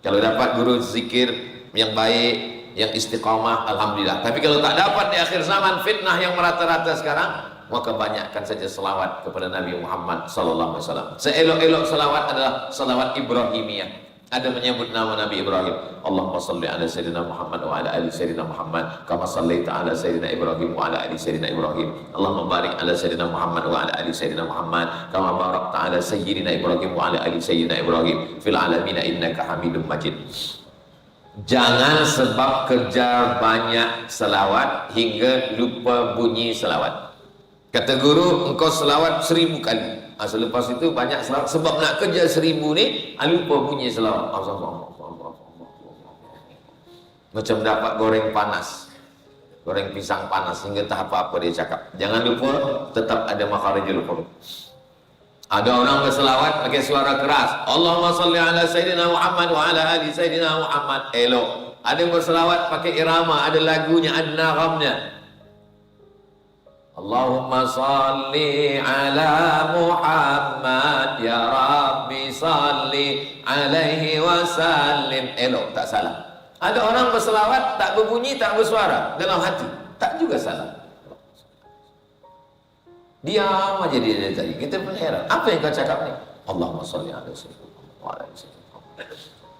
Kalau dapat guru zikir yang baik, yang istiqamah, alhamdulillah. Tapi kalau tak dapat di akhir zaman, fitnah yang merata-rata sekarang, maka banyakkan saja selawat kepada Nabi Muhammad sallallahu alaihi wasallam. Seelok-elok selawat adalah selawat Ibrahimiyah. Ada menyebut nama Nabi Ibrahim. Allahumma salli ala sayyidina Muhammad wa ala ali sayyidina Muhammad kama sallaita ala sayyidina Ibrahim wa ala ali sayyidina Ibrahim. Allahumma barik ala sayyidina Muhammad wa ala ali sayyidina Muhammad kama barakta ala sayyidina Ibrahim wa ala ali sayyidina Ibrahim fil alamin innaka Hamidum Majid. Jangan sebab kerja banyak selawat hingga lupa bunyi selawat. Kata guru, engkau selawat 1000 kali. Selepas itu banyak selawat. Sebab nak kerja 1000 ni, lupa bunyi selawat. Macam dapat goreng panas, goreng pisang panas hingga tak apa-apa dia cakap. Jangan lupa tetap ada makharijul huruf. Ada orang berselawat pakai suara keras, Allahumma salli ala Sayyidina Muhammad wa ala ali Sayyidina Muhammad, elok. Ada yang berselawat pakai irama, ada lagunya, ada naramnya. Allahumma salli ala Muhammad, ya Rabbi salli alaihi wasallim, elok, tak salah. Ada orang berselawat tak berbunyi, tak bersuara dalam hati, tak juga salah. Diam aja dia dari tadi. Kita pun heran, apa yang kau cakap ni? Allahumma salli ala Sayyidina.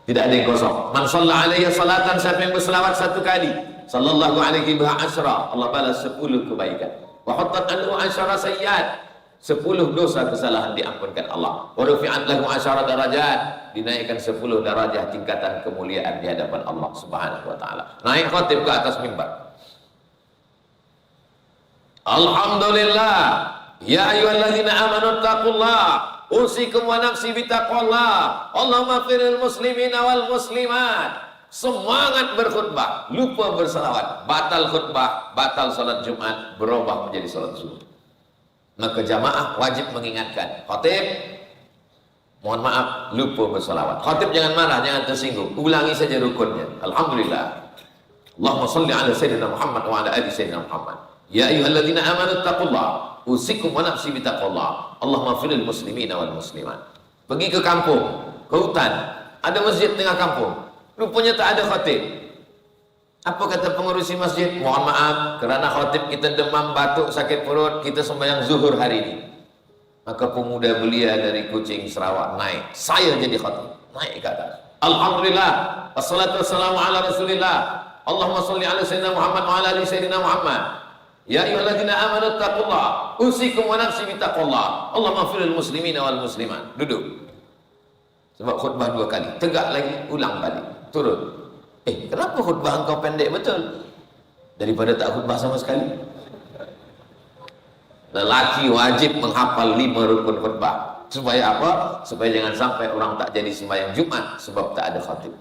Tidak ada yang kosong. Man shalla alaihi salatan, siapa yang berselawat satu kali, sallallahu alaihi wa asyra, Allah balas 10 kebaikan. Wa hattat anhu asyara sayyiat, 10 dosa kesalahan diampunkan Allah. Wa rufi'at lahu asyara darajat, dinaikkan 10 darajah tingkatan kemuliaan di hadapan Allah Subhanahu wa taala. Naik khatib ke atas mimbar. Alhamdulillah, ya ayyuhalladzina amanu taqullah, usikum wa nafsi bitaqwallah, Allahumma firil muslimina wal muslimat. Semangat berkhutbah, lupa bersalawat, batal khutbah, batal salat Jumat, berubah menjadi salat zuhur. Maka jamaah wajib mengingatkan khatib, mohon maaf, lupa bersalawat. Khatib jangan marah, jangan tersinggung, ulangi saja rukunnya. Alhamdulillah, Allahumma salli ala Sayyidina Muhammad wa ala ali Sayyidina Muhammad. Ya ayyuhalladzina amanu taqullah, usikum wa nafsi bitaqwallah, Allahumma firil muslimina wal muslimat. Pergi ke kampung, ke hutan, ada masjid tengah kampung, rupanya tak ada khatib. Apa kata pengurusi masjid? Mohon maaf, kerana khatib kita demam, batuk, sakit perut, kita sembahyang zuhur hari ini. Maka pemuda belia dari Kuching, Sarawak naik, saya jadi khatib, naik ke atas. Alhamdulillah, wassalatu wassalamu ala rasulillah, Allahumma salli ala Sayyidina Muhammad wa ala ali Sayyidina Muhammad. Ya ayyuhalladzina amanu taqullah, usikum wa nafsi bitaqwallah, Allahumma firil muslimina wal muslimat. Duduk. Sebab khutbah 2 kali, tegak lagi, ulang balik, turun. Kenapa khutbah engkau pendek betul? Daripada tak khutbah sama sekali. Lelaki wajib menghafal 5 rukun khutbah. Supaya apa? Supaya jangan sampai orang tak jadi sembahyang Jumat sebab tak ada khatib.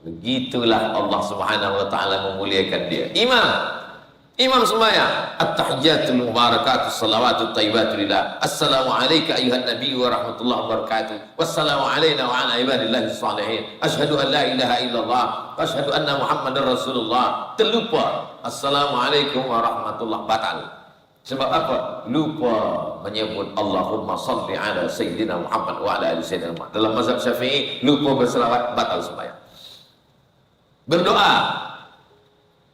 Begitulah Allah Subhanahu wa taala memuliakan dia. Imam sembahyang, at-tahiyyatul mubarakatus salawatut thayyibatu lillah. Assalamu alayka ayyuhan nabiyyu wa rahmatullahi wa barakatuh. Wassalamu alayna wa ala ibadillahi shalihin. Asyhadu an la ilaha illallah wa asyhadu anna Muhammadar Rasulullah. Terlupa assalamualaikum warahmatullahi batal. Sebab apa? Lupa menyebut Allahumma salli ala Sayyidina Muhammad wa ala ali Sayyidina Muhammad. Dalam mazhab Syafi'i, lupa berselawat batal sembahyang. Berdoa,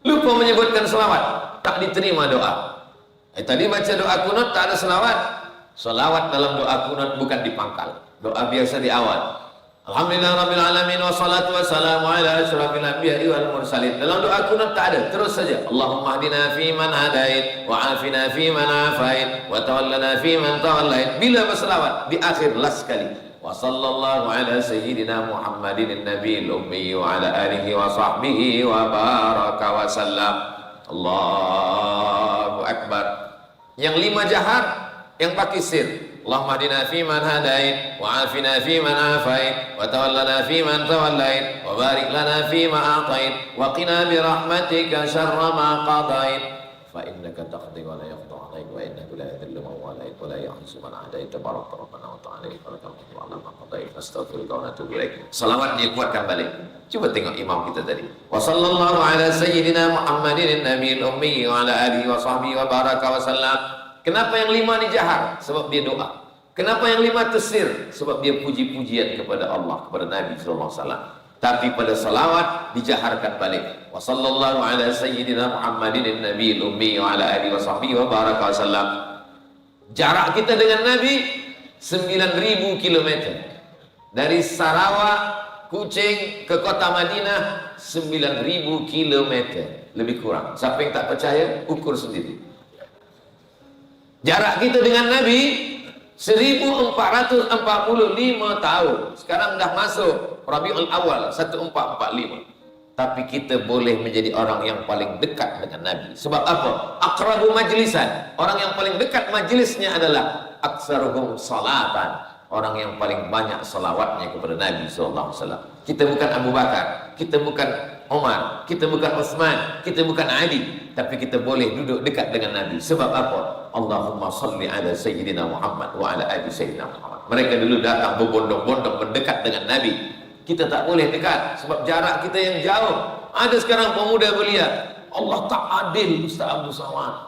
lupa menyebutkan selawat, tak diterima doa. Tadi baca doa kunut tak ada selawat. Selawat dalam doa kunut bukan di pangkal. Doa biasa di awal. Alhamdulillah rabbil alamin wassalatu wassalamu ala asyrafil anbiya'i wal mursalin. Dalam doa kunut tak ada, terus saja. Allahumma hdina fi man hadait wa afina fi man afait wa tawallana fi man tawallait. Bila berselawat di akhir last sekali. Wa sallallahu ala sayyidina Muhammadin nabiyil ummi wa ala alihi wa sahbihi wa baraka wa sallam. Allahu akbar. Yang 5 jahar, yang pakai sir. Allahumma hdina fi man hadait wa afina fi man afait wa tawallana fi man tawallait wa barik lana fi ma atait wa qina bi rahmatika syarra ma qadait fa innaka taqdi wa la yuqda alaik wa innahu la yadhillu man walait wa la yu'izzu man adait tabarak rabbana wa ta'ala wa ala ma qadait astaghfiruka wa atubu ilaik. Salawat dia kuatkan balik. Coba tengok imam kita tadi. Wa sallallahu ala sayyidina Muhammadin nabiyil ummi wa ala alihi wa sahbihi wa baraka wa sallam. Kenapa yang 5 ni jahar? Sebab dia doa. Kenapa yang 5 tersir? Sebab dia puji-pujian kepada Allah, kepada Nabi sallallahu alaihi wasallam. Tapi pada salawat dijaharkan balik. Wa sallallahu ala sayyidina Muhammadin nabiyil ummi wa ala alihi wa sahbihi wa baraka wasallam. Jarak kita dengan Nabi 9.000 km. Dari Sarawak, Kuching ke kota Madinah 9.000 km. Lebih kurang. Siapa yang tak percaya, ukur sendiri. Jarak kita dengan Nabi 1445 tahun. Sekarang dah masuk Rabiul Awal 1445. Tapi kita boleh menjadi orang yang paling dekat dengan Nabi. Sebab apa? Aqrabu majlisan. Orang yang paling dekat majlisnya adalah aktsaruhum salatan. Orang yang paling banyak salawatnya kepada Nabi sallallahu alaihi wasallam. Kita bukan Abu Bakar, kita bukan Umar, kita bukan Utsman, kita bukan Ali, tapi kita boleh duduk dekat dengan Nabi. Sebab apa? Allahumma salli ala Sayyidina Muhammad wa ala ali Sayyidina Muhammad. Mereka dulu datang berbondong-bondong mendekat dengan Nabi. Kita tak boleh dekat sebab jarak kita yang jauh. Ada sekarang pemuda belia, Allah tak adil Ustaz Abdul Somad.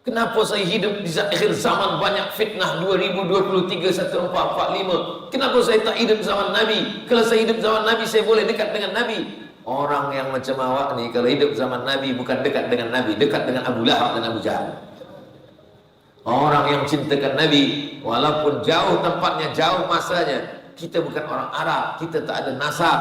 Kenapa saya hidup di akhir zaman banyak fitnah 2023 1445? Kenapa saya tak hidup zaman Nabi? Kalau saya hidup zaman Nabi saya boleh dekat dengan Nabi. Orang yang macam awak ni kalau hidup zaman Nabi bukan dekat dengan Nabi, dekat dengan Abu Lahab dan Abu Jahal. Orang yang cintakan Nabi walaupun jauh tempatnya, jauh masanya. Kita bukan orang Arab, kita tak ada nasab,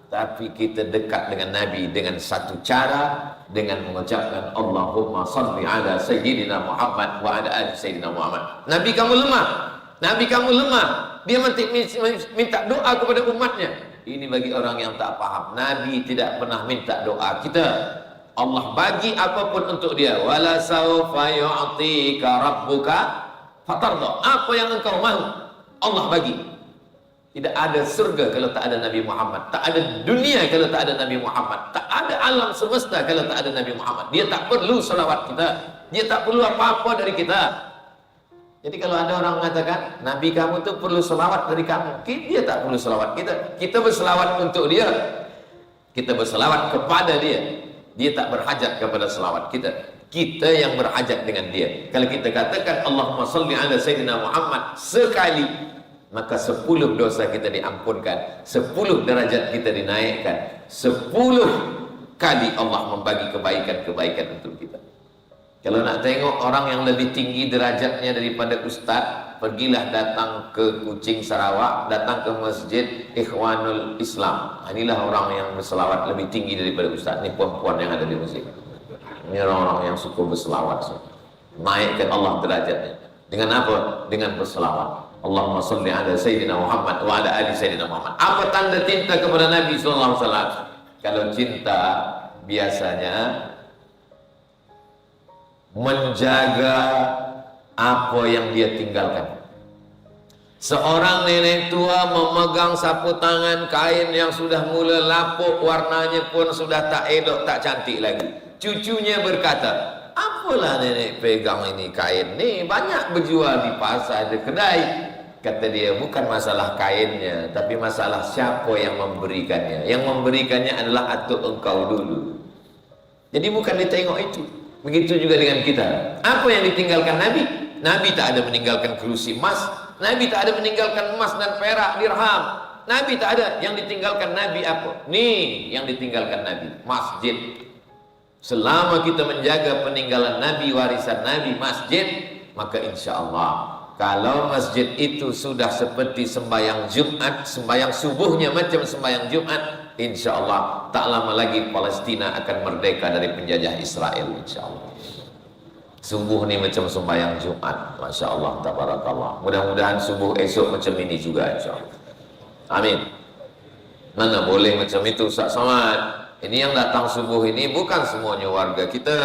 tapi kita dekat dengan Nabi dengan satu cara, dengan mengucapkan Allahumma salli ala Sayyidina Muhammad wa ala ali Sayyidina Muhammad. Nabi kamu lemah, Nabi kamu lemah. Dia minta doa kepada umatnya. Ini bagi orang yang tak paham. Nabi tidak pernah minta doa kita. Allah bagi apapun untuk dia. Wala sawfa yu'tika rabbuka fatarda. Apa yang engkau mahu Allah bagi. Tidak ada surga kalau tak ada Nabi Muhammad. Tak ada dunia kalau tak ada Nabi Muhammad. Tak ada alam semesta kalau tak ada Nabi Muhammad. Dia tak perlu salawat kita. Dia tak perlu apa-apa dari kita. Jadi kalau ada orang mengatakan Nabi kamu tu perlu selawat dari kamu, dia tak perlu selawat kita. Kita berselawat untuk dia, kita berselawat kepada dia. Dia tak berhajat kepada selawat kita. Kita yang berhajat dengan dia. Kalau kita katakan Allahumma salli ala Sayyidina Muhammad sekali, maka 10 dosa kita diampunkan, 10 derajat kita dinaikkan, 10 kali Allah membagi kebaikan-kebaikan untuk kita. Kalau nak tengok orang yang lebih tinggi derajatnya daripada ustaz, pergilah datang ke Kuching, Sarawak, datang ke Masjid Ikhwanul Islam. Inilah orang yang berselawat lebih tinggi daripada ustaz. Ini perempuan yang ada di masjid. Ini orang-orang yang suka berselawat. Naikkan Allah derajatnya. Dengan apa? Dengan berselawat. Allahumma salli ala Sayyidina Muhammad wa ala ali Sayyidina Muhammad. Apa tanda cinta kepada Nabi sallallahu alaihi wasallam? Kalau cinta biasanya menjaga apa yang dia tinggalkan. Seorang nenek tua memegang sapu tangan kain yang sudah mula lapuk, warnanya pun sudah tak elok, tak cantik lagi. Cucunya berkata, apalah nenek pegang ini kain ni, banyak berjual di pasar, di kedai. Kata dia, bukan masalah kainnya, tapi masalah siapa yang memberikannya. Yang memberikannya adalah atuk engkau dulu. Jadi bukan ditengok itu. Begitu juga dengan kita. Apa yang ditinggalkan Nabi? Nabi tak ada meninggalkan kerusi emas. Nabi tak ada meninggalkan emas dan perak, dirham. Nabi tak ada. Yang ditinggalkan Nabi apa? Nih yang ditinggalkan Nabi, masjid. Selama kita menjaga peninggalan Nabi, warisan Nabi, masjid, maka insya Allah kalau masjid itu sudah seperti sembahyang Jumat, sembahyang subuhnya macam sembahyang Jumat, insya Allah tak lama lagi Palestina akan merdeka dari penjajah Israel, insya Allah. Subuh ni macam sembahyang Jumat, masya Allah, tabarakallah. Mudah-mudahan subuh esok macam ini juga, insya Allah. Amin. Mana boleh macam itu Ustaz Somad. Ini yang datang subuh ini bukan semuanya warga kita,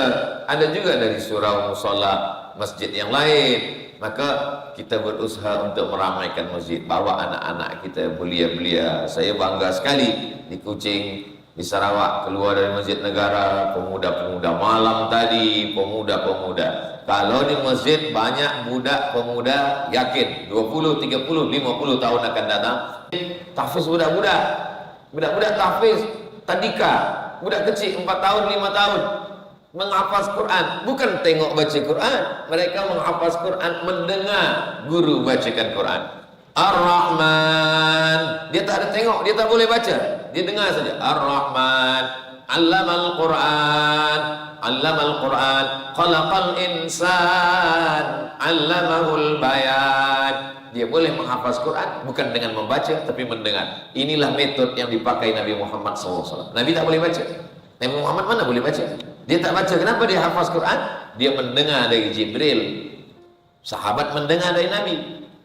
ada juga dari surau musola masjid yang lain. Maka kita berusaha untuk meramaikan masjid, bawa anak-anak kita, belia-belia. Saya bangga sekali di Kuching, di Sarawak, keluar dari Masjid Negara, pemuda-pemuda malam tadi, pemuda-pemuda. Kalau di masjid banyak budak pemuda, yakin 20, 30, 50 tahun akan datang. Tahfiz budak-budak, budak-budak tahfiz tadika, budak kecil 4 tahun, 5 tahun menghafaz Quran, bukan tengok baca Quran. Mereka menghafaz Quran, mendengar guru bacakan Quran. Ar-Rahman, dia tak ada tengok, dia tak boleh baca, dia dengar saja. Ar-Rahman, allamal Quran, allamal Quran, khalaqal insan, allamahul bayan. Dia boleh menghafaz Quran bukan dengan membaca tapi mendengar. Inilah metode yang dipakai Nabi Muhammad SAW. Nabi tak boleh baca. Nabi Muhammad mana boleh baca? Dia tak baca. Kenapa dia hafaz Quran? Dia mendengar dari Jibril. Sahabat mendengar dari Nabi.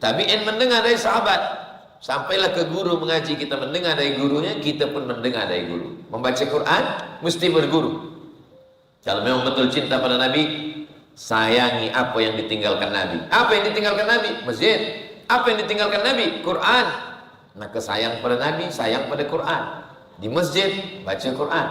Tabi'in mendengar dari sahabat. Sampailah ke guru mengaji, kita mendengar dari gurunya, kita pun mendengar dari guru. Membaca Quran mesti berguru. Kalau memang betul cinta pada Nabi, sayangi apa yang ditinggalkan Nabi. Apa yang ditinggalkan Nabi? Masjid. Apa yang ditinggalkan Nabi? Quran. Maka sayang pada Nabi, sayang pada Quran. Di masjid baca Quran,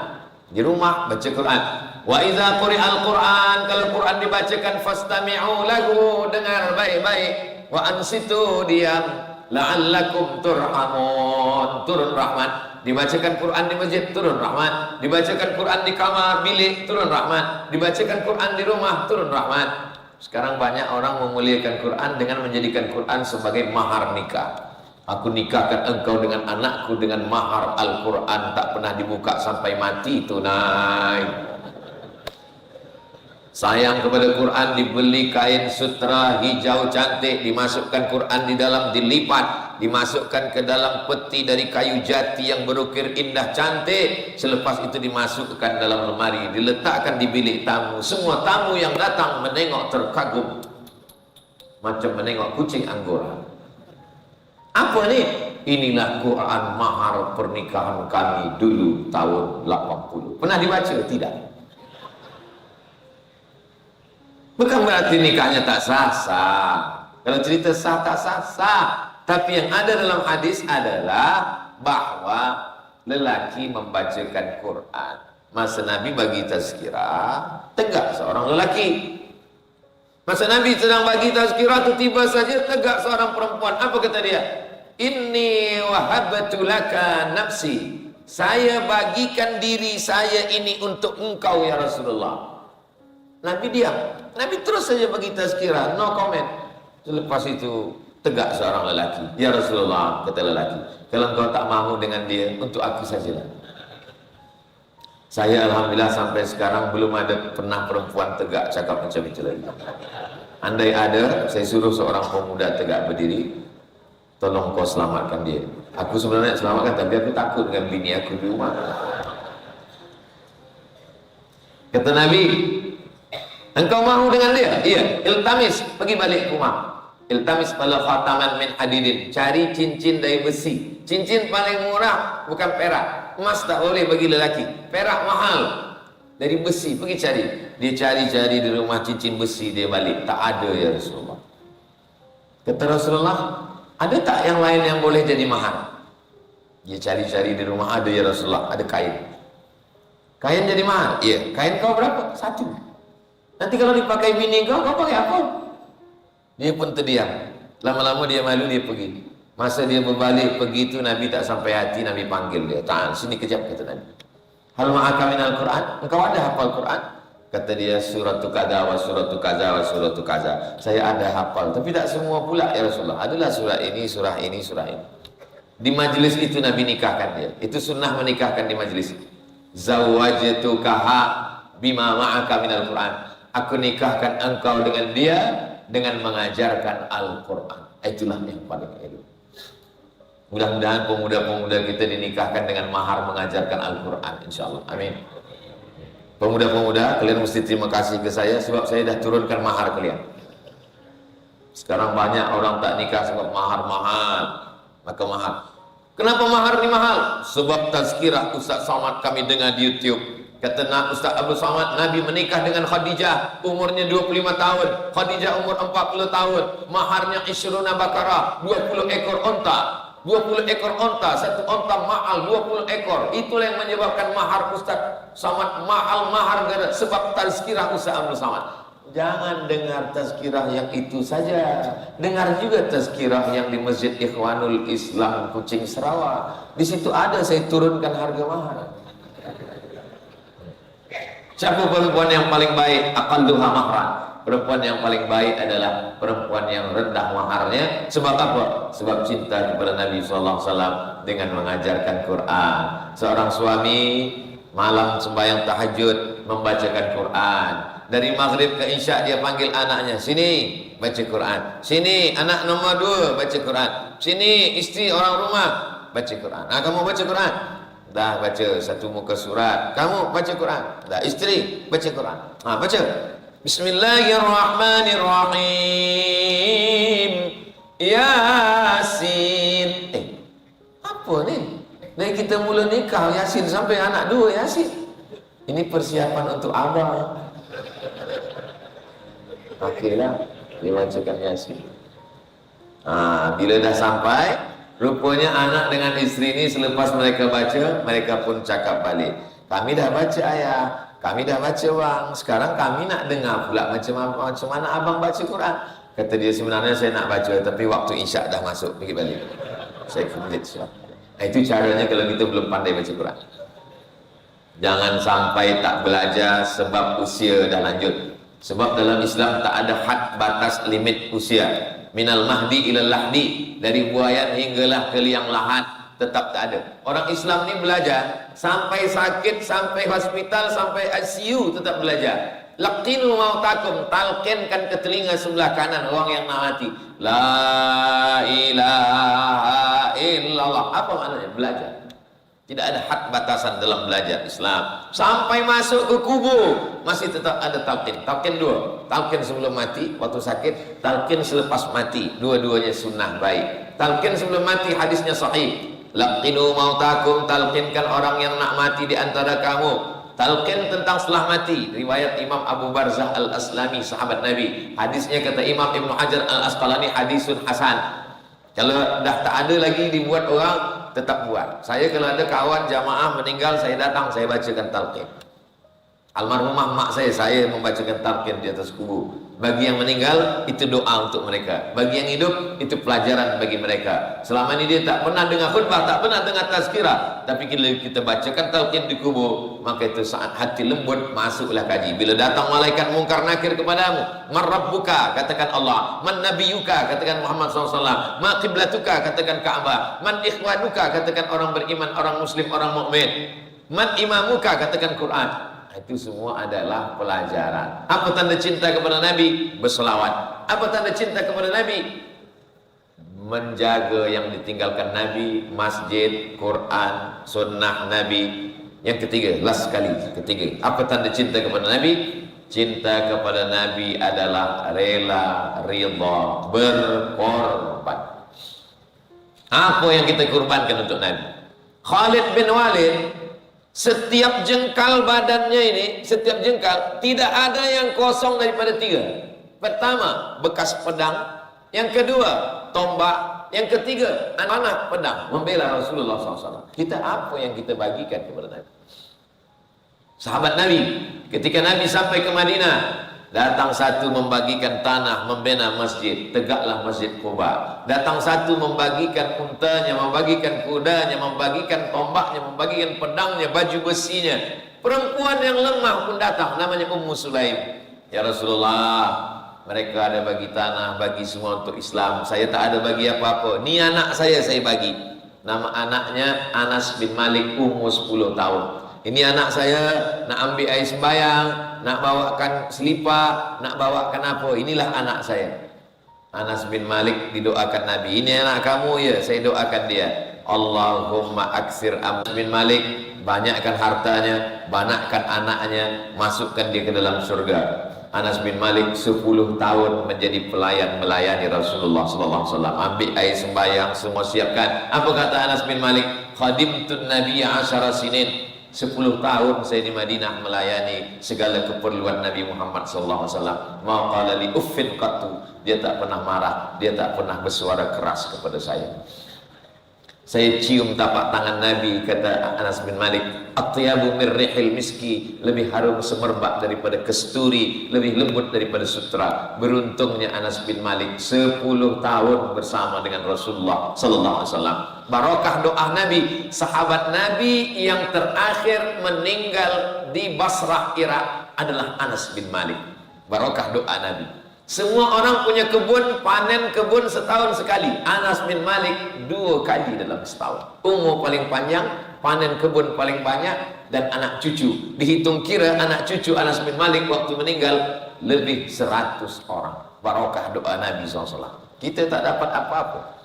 di rumah baca Quran. Wa idza quri'al Quran, kalau Quran dibacakan fastami'u lahu, dengar baik-baik. Wa ansitu, diam, la'allakum turhamun, turun rahmat. Dibacakan Quran di masjid, turun rahmat. Dibacakan Quran di kamar bilik, turun rahmat. Dibacakan Quran di rumah, turun rahmat. Sekarang banyak orang memuliakan Quran dengan menjadikan Quran sebagai mahar nikah. Aku nikahkan engkau dengan anakku dengan mahar Al-Quran, tak pernah dibuka sampai mati, tunai. Sayang kepada Quran, dibeli kain sutra hijau cantik, dimasukkan Quran di dalam, dilipat, dimasukkan ke dalam peti dari kayu jati yang berukir indah cantik. Selepas itu dimasukkan dalam lemari, diletakkan di bilik tamu. Semua tamu yang datang menengok terkagum macam menengok kucing anggora. Apa ni? Inilah Quran mahar pernikahan kami dulu tahun 80. Pernah dibaca? Tidak. Bukan berarti nikahnya tak sah. Kalau cerita sah tak sah. Tapi yang ada dalam hadis adalah bahwa lelaki membacakan Quran. Masa Nabi bagi tazkirah, tegak seorang lelaki. Masa Nabi sedang bagi tazkirah itu tiba saja tegak seorang perempuan. Apa kata dia? Inni wahabtu laka nafsi. Saya bagikan diri saya ini untuk engkau ya Rasulullah. Nabi diam. Nabi terus saja bagi tazkirah, no comment. Selepas itu tegak seorang lelaki. Ya Rasulullah, kata lelaki, kalau engkau tak mahu dengan dia, untuk aku sajalah. Saya alhamdulillah sampai sekarang belum ada pernah perempuan tegak cakap macam itu lagi. Andai ada, saya suruh seorang pemuda tegak berdiri, tolong kau selamatkan dia. Aku sebenarnya selamatkan, tapi aku takut dengan bini aku di rumah. Kata Nabi, engkau mahu dengan dia? Iya. Iltamis, pergi balik ke rumah. Iltamis pada khataman min hadidin, cari cincin dari besi. Cincin paling murah bukan perak, emas tak boleh bagi lelaki, perak mahal, dari besi. Pergi cari. Dia cari-cari di rumah cincin besi, dia balik, tak ada ya Rasulullah. Kata Rasulullah, ada tak yang lain yang boleh jadi mahar? Dia cari-cari di rumah, ada ya Rasulullah, ada kain. Kain jadi mahar? Iya. Kain kau berapa? 1. Nanti kalau dipakai bini kau pakai apa? Dia pun terdiam. Lama-lama dia malu, dia pergi. Masa dia berbalik pergi itu, Nabi tak sampai hati, Nabi panggil dia. Tahan, sini kejap, kata Nabi. Hal ma'aka minal Quran? Engkau ada hafal Quran? Kata dia, suratu kaza wa suratu kaza wa suratu kaza. Saya ada hafal, tapi tak semua pula ya Rasulullah. Adalah surah ini, surah ini, surah ini. Di majlis itu Nabi nikahkan dia. Itu sunnah menikahkan di majlis. Zawwajtukaha bima ma'aka minal Quran. Aku nikahkan engkau dengan dia dengan mengajarkan Al-Quran. Itulah yang paling elok. Mudah-mudahan pemuda-pemuda kita dinikahkan dengan mahar mengajarkan Al-Quran, insyaAllah. Amin. Pemuda-pemuda, kalian mesti terima kasih ke saya sebab saya dah turunkan mahar kalian. Sekarang banyak orang tak nikah sebab mahar mahal. Maka mahar. Kenapa mahar ni mahal? Sebab tazkirah Ustaz Somad kami dengar di YouTube. Kata Ustaz Abdul Somad, Nabi menikah dengan Khadijah, umurnya 25 tahun. Khadijah umur 40 tahun. Maharnya Ishruna Bakarah, 20 ekor onta. 20 ekor onta, satu onta mahal 20 ekor. Itulah yang menyebabkan mahar Ustaz Somad mahal, mahar gara sebab tazkirah Ustaz Abdul Somad. Jangan dengar tazkirah yang itu saja. Dengar juga tazkirah yang di Masjid Ikhwanul Islam Kucing Sarawak. Di situ ada saya turunkan harga mahar. Siapa perempuan yang paling baik? Aqalluha mahran. Perempuan yang paling baik adalah perempuan yang rendah maharnya. Sebab apa? Sebab cinta kepada Nabi SAW dengan mengajarkan Quran. Seorang suami malam sembahyang tahajud membacakan Quran. Dari maghrib ke isya dia panggil anaknya, sini baca Quran. Sini anak nombor 2 baca Quran. Sini isteri orang rumah baca Quran. Kamu baca Quran? Dah baca satu muka surat. Kamu baca Quran? Dah isteri baca Quran. Baca. Bismillahirrahmanirrahim. Yasin. Apa ni? Dari kita mula nikah Yasin sampai anak 2 Yasin. Ini persiapan untuk abang. Akhirnya dibacakan Yasin. Bila dah sampai Rupanya anak dengan istri ini selepas mereka baca, mereka pun cakap balik, kami dah baca ayah, kami dah baca bang, sekarang kami nak dengar pula macam mana abang baca Quran. Kata dia, sebenarnya saya nak baca tapi waktu isyak dah masuk, pergi balik. Saya kembali. Itu caranya kalau kita belum pandai baca Quran. Jangan sampai tak belajar sebab usia dah lanjut. Sebab dalam Islam tak ada had batas limit usia. Minal mahdi ilal lahdi, dari buayan hinggalah ke liang lahat, tetap tak ada. Orang Islam ni belajar sampai sakit, sampai hospital, sampai ICU tetap belajar. Laqinu mautakum, talqinkan ke telinga sebelah kanan orang yang nak mati. La ilaha illallah. Apa maknanya? Belajar. Tidak ada had batasan dalam belajar Islam. Sampai masuk ke kubur masih tetap ada talqin. Talqin dua. Talqin sebelum mati waktu sakit, talqin selepas mati. Dua-duanya sunnah baik. Talqin sebelum mati hadisnya sahih. Laqinu mautakum, talqinkan orang yang nak mati di antara kamu. Talqin tentang setelah mati, riwayat Imam Abu Barzah Al-Aslami, sahabat Nabi. Hadisnya kata Imam Ibn Hajar Al-Asqalani hadisun hasan. Kalau dah tak ada lagi dibuat orang, tetap buat. Saya kalau ada kawan jamaah meninggal, saya datang, saya bacakan talqin. Almarhumah mak saya membacakan talqin di atas kubur. Bagi yang meninggal, itu doa untuk mereka. Bagi yang hidup, itu pelajaran bagi mereka. Selama ini dia tak pernah dengar khutbah, tak pernah dengar tazkirah. Tapi bila kita bacakan talqin di kubur, maka itu saat hati lembut, masuklah kaji. Bila datang malaikat mungkar nakir kepadamu, man rabbuka, katakan Allah. Man nabiyuka, katakan Muhammad SAW. Ma qiblatuka, katakan Ka'bah. Man ikhwanuka, katakan orang beriman, orang muslim, orang mukmin. Man imamuka, katakan Quran. Itu semua adalah pelajaran. Apa tanda cinta kepada Nabi? Berselawat. Apa tanda cinta kepada Nabi? Menjaga yang ditinggalkan Nabi, masjid, Quran, sunnah Nabi. Yang ketiga, last sekali, ketiga. Apa tanda cinta kepada Nabi? Cinta kepada Nabi adalah rela, ridha, berkorban. Apa yang kita korbankan untuk Nabi? Khalid bin Walid, setiap jengkal badannya ini, setiap jengkal, tidak ada yang kosong daripada tiga. Pertama, bekas pedang. Yang kedua, tombak. Yang ketiga, anak pedang, membela Rasulullah SAW. Kita apa yang kita bagikan kepada Nabi? Sahabat Nabi, ketika Nabi sampai ke Madinah, datang satu membagikan tanah, membina masjid, tegaklah masjid Quba. Datang satu membagikan untanya, membagikan kudanya, membagikan tombaknya, membagikan pedangnya, baju besinya. Perempuan yang lemah pun datang, namanya Ummu Sulaim. Ya Rasulullah, mereka ada bagi tanah, bagi semua untuk Islam. Saya tak ada bagi apa-apa. Ni anak saya bagi. Nama anaknya Anas bin Malik, umur 10 tahun. Ini anak saya nak ambil air sembayang, nak bawakan selipar, nak bawakan apa. Inilah anak saya. Anas bin Malik didoakan Nabi. Ini anak kamu ya, saya doakan dia. Allahumma aksir Anas bin Malik, banyakkan hartanya, banyakkan anaknya, masukkan dia ke dalam surga. Anas bin Malik 10 tahun menjadi pelayan melayani Rasulullah SAW. Ambil air sembayang, semua siapkan. Apa kata Anas bin Malik? Khadimtun Nabiya 10 sinin. 10 tahun saya di Madinah melayani segala keperluan Nabi Muhammad SAW. Ma qala li uffin qattu. Dia tak pernah marah, dia tak pernah bersuara keras kepada saya. Saya cium tapak tangan Nabi, kata Anas bin Malik, atyabu mir rihil miski, lebih harum semerbak daripada kesturi, lebih lembut daripada sutra. Beruntungnya Anas bin Malik 10 tahun bersama dengan Rasulullah sallallahu alaihi wasallam. Barakah doa Nabi, sahabat Nabi yang terakhir meninggal di Basrah, Irak adalah Anas bin Malik. Barakah doa Nabi. Semua orang punya kebun, panen kebun setahun sekali. Anas bin Malik 2 kali dalam setahun. Umur paling panjang, panen kebun paling banyak, dan anak cucu. Dihitung kira anak cucu Anas bin Malik waktu meninggal lebih 100 orang. Barakah doa Nabi SAW. Kita tak dapat apa-apa.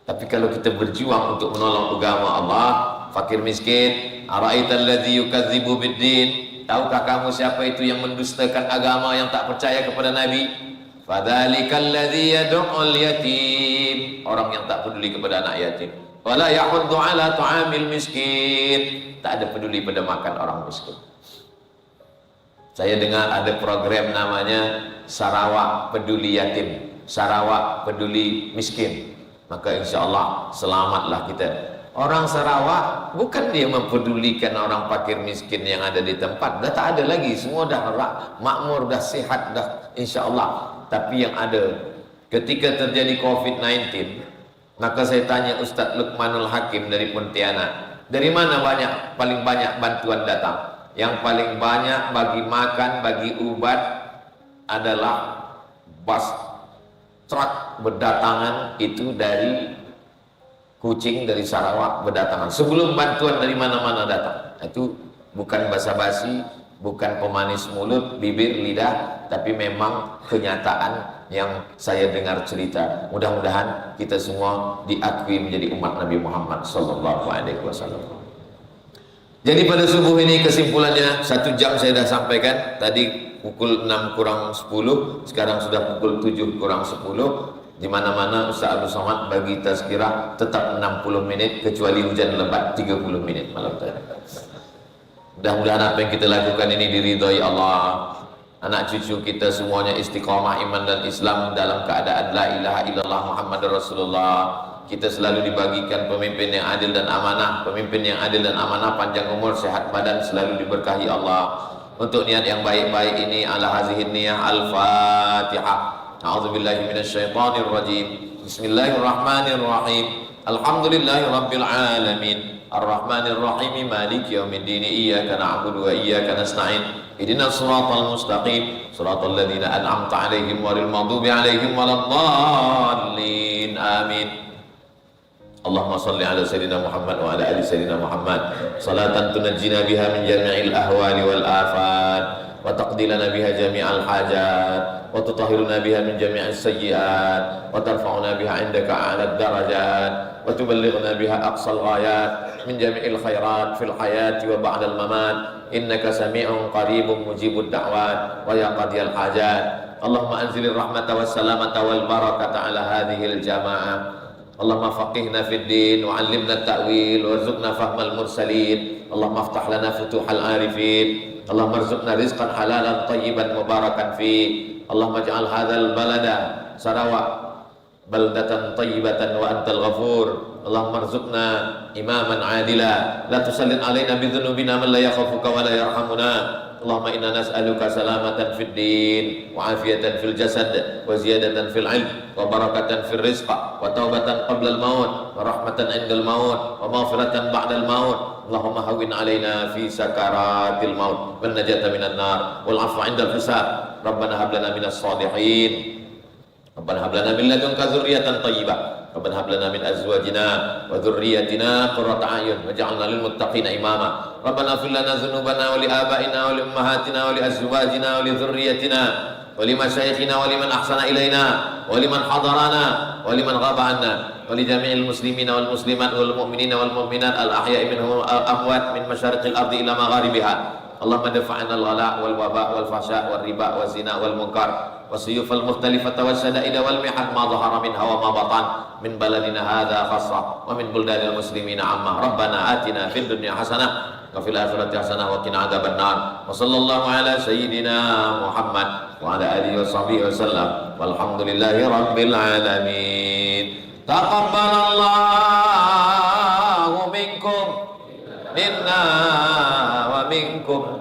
Tapi kalau kita berjuang untuk menolong agama Allah, fakir miskin, ara'aital ladzi yukadzibu biddin, tahukah kamu siapa itu yang mendustakan agama, yang tak percaya kepada Nabi? Fadzalikal ladzi yad'ul yatim, orang yang tak peduli kepada anak yatim. Wala yahuddu ala ta'amil miskin, tak ada peduli pada makan orang miskin. Saya dengar ada program namanya Sarawak Peduli Yatim, Sarawak Peduli Miskin. maka insya Allah selamatlah kita. Orang Sarawak bukan dia mempedulikan orang fakir miskin yang ada di tempat, dah tak ada lagi, semua dah makmur, dah sihat, dah insya Allah. Tapi yang ada ketika terjadi COVID-19, maka saya tanya Ustaz Luqmanul Hakim dari Pontianak, dari mana paling banyak bantuan datang? Yang paling banyak bagi makan, bagi obat adalah bus truk berdatangan itu dari Kucing, dari Sarawak berdatangan. Sebelum bantuan dari mana-mana datang. Itu bukan basa-basi, bukan pemanis mulut, bibir, lidah, tapi memang kenyataan yang saya dengar cerita. Mudah-mudahan kita semua diakui menjadi umat Nabi Muhammad SAW. Jadi pada subuh ini kesimpulannya, 1 jam saya dah sampaikan. Tadi pukul 6 kurang 10, sekarang sudah pukul 7 kurang 10. Di mana-mana Ustaz Abdul Somad bagi tazkirah tetap 60 menit, kecuali hujan lebat 30 menit malam tadi. Mudah-mudahan apa yang kita lakukan ini diridhai Allah. Anak cucu kita semuanya istiqamah iman dan Islam dalam keadaan la ilaha illallah Muhammadur Rasulullah. Kita selalu dibagikan pemimpin yang adil dan amanah. Pemimpin yang adil dan amanah, panjang umur, sehat badan, selalu diberkahi Allah. Untuk niat yang baik-baik ini, ala hazihin niyah, al-Fatihah. A'udzubillahi minasyaitonir rajim. Bismillahirrahmanirrahim. Alhamdulillahi rabbil alamin. Ar-Rahmanir Rahim. Maliki yaumiddin. Iyyaka na'budu wa iyyaka nasta'in. Ihdinas siratal mustaqim. Siratal ladzina an'amta 'alaihim ghairil maghdubi 'alaihim waladdallin. Amin. Allahumma salli ala sayyidina Muhammad wa ala ali sayyidina Muhammad salatan tunajjina biha min jami'il ahwali wal afat wa taqdi lana biha jami'al hajat wa tutahhiruna biha min jami'is sayyi'at wa tarfa'una biha 'indaka a'la darajat wa tuballighuna biha aqsal ghayat min jami'il khairat fil hayati wa ba'dal mamat innaka sami'un qaribun mujibud da'wat wa ya qadiyal hajat. Allahumma anzilir rahmata was salamata wal barakata ala hadhil jamaah. Allahumma faqihna fid din wa 'allimna at-ta'wil warzuqna fahmal mursalin. Allahumma aftah lana futuhal arifin. Allahumma arzuqna rizqan halalan tayyiban mubarakan fi. Allahumma ij'al hadzal balada Sarawak baldatan tayyibatan wa antal ghafur. Allahumma arzuqna imaman adila la tusallit alaina bi dhunubina man la yakhafuka wa la yarhamuna. Allahumma inna nas'aluka salamatan fid din wa afiyatan fil jasad wa ziyadatan fil ilm wa barakatan fil rizq wa taubatan qabla al maut wa rahmatan indal maut wa maghfiratan ba'da al maut. Allahumma hawwin alaina fi sakaratil maut wan najata minan nar wal 'afwa 'indal hisab. Rabbana hab lana minas shalihin. Rabbana hab lana min ladunka dzurriyyatan thayyibah. Rabbana hab lana min azwajina wa dzurriyyatina qurrata a'yun waj'alna lil muttaqina imama. Rabbana ighfir lana dzunubana wa li abaina wa li ummahatina wa li azwajina wa li dzurriyyatina wa li masyayikhina wa liman ahsana ilaina wa liman hadarana wa liman ghaba 'anna wa li jami'il muslimina wal muslimat wal mu'minina wal mu'minat al ahya'i minhum al amwat min masyariqil ardi ila magharibiha. Allahumma dafa'na al-ghala wal waba wal fahsya wal riba wal zina wal munkar والسيوف المختلفة والشدائد والمحن ما ظهر منها وما بطن من بلدنا هذا خاصة ومن بلدان المسلمين عامة. ربنا آتنا في الدنيا حسنة وفي الآخرة حسنة وقنا عذاب النار. وصلى الله على سيدنا محمد وعلى آله وصحبه وسلم والحمد لله رب العالمين. تقبل الله منكم منا ومنكم.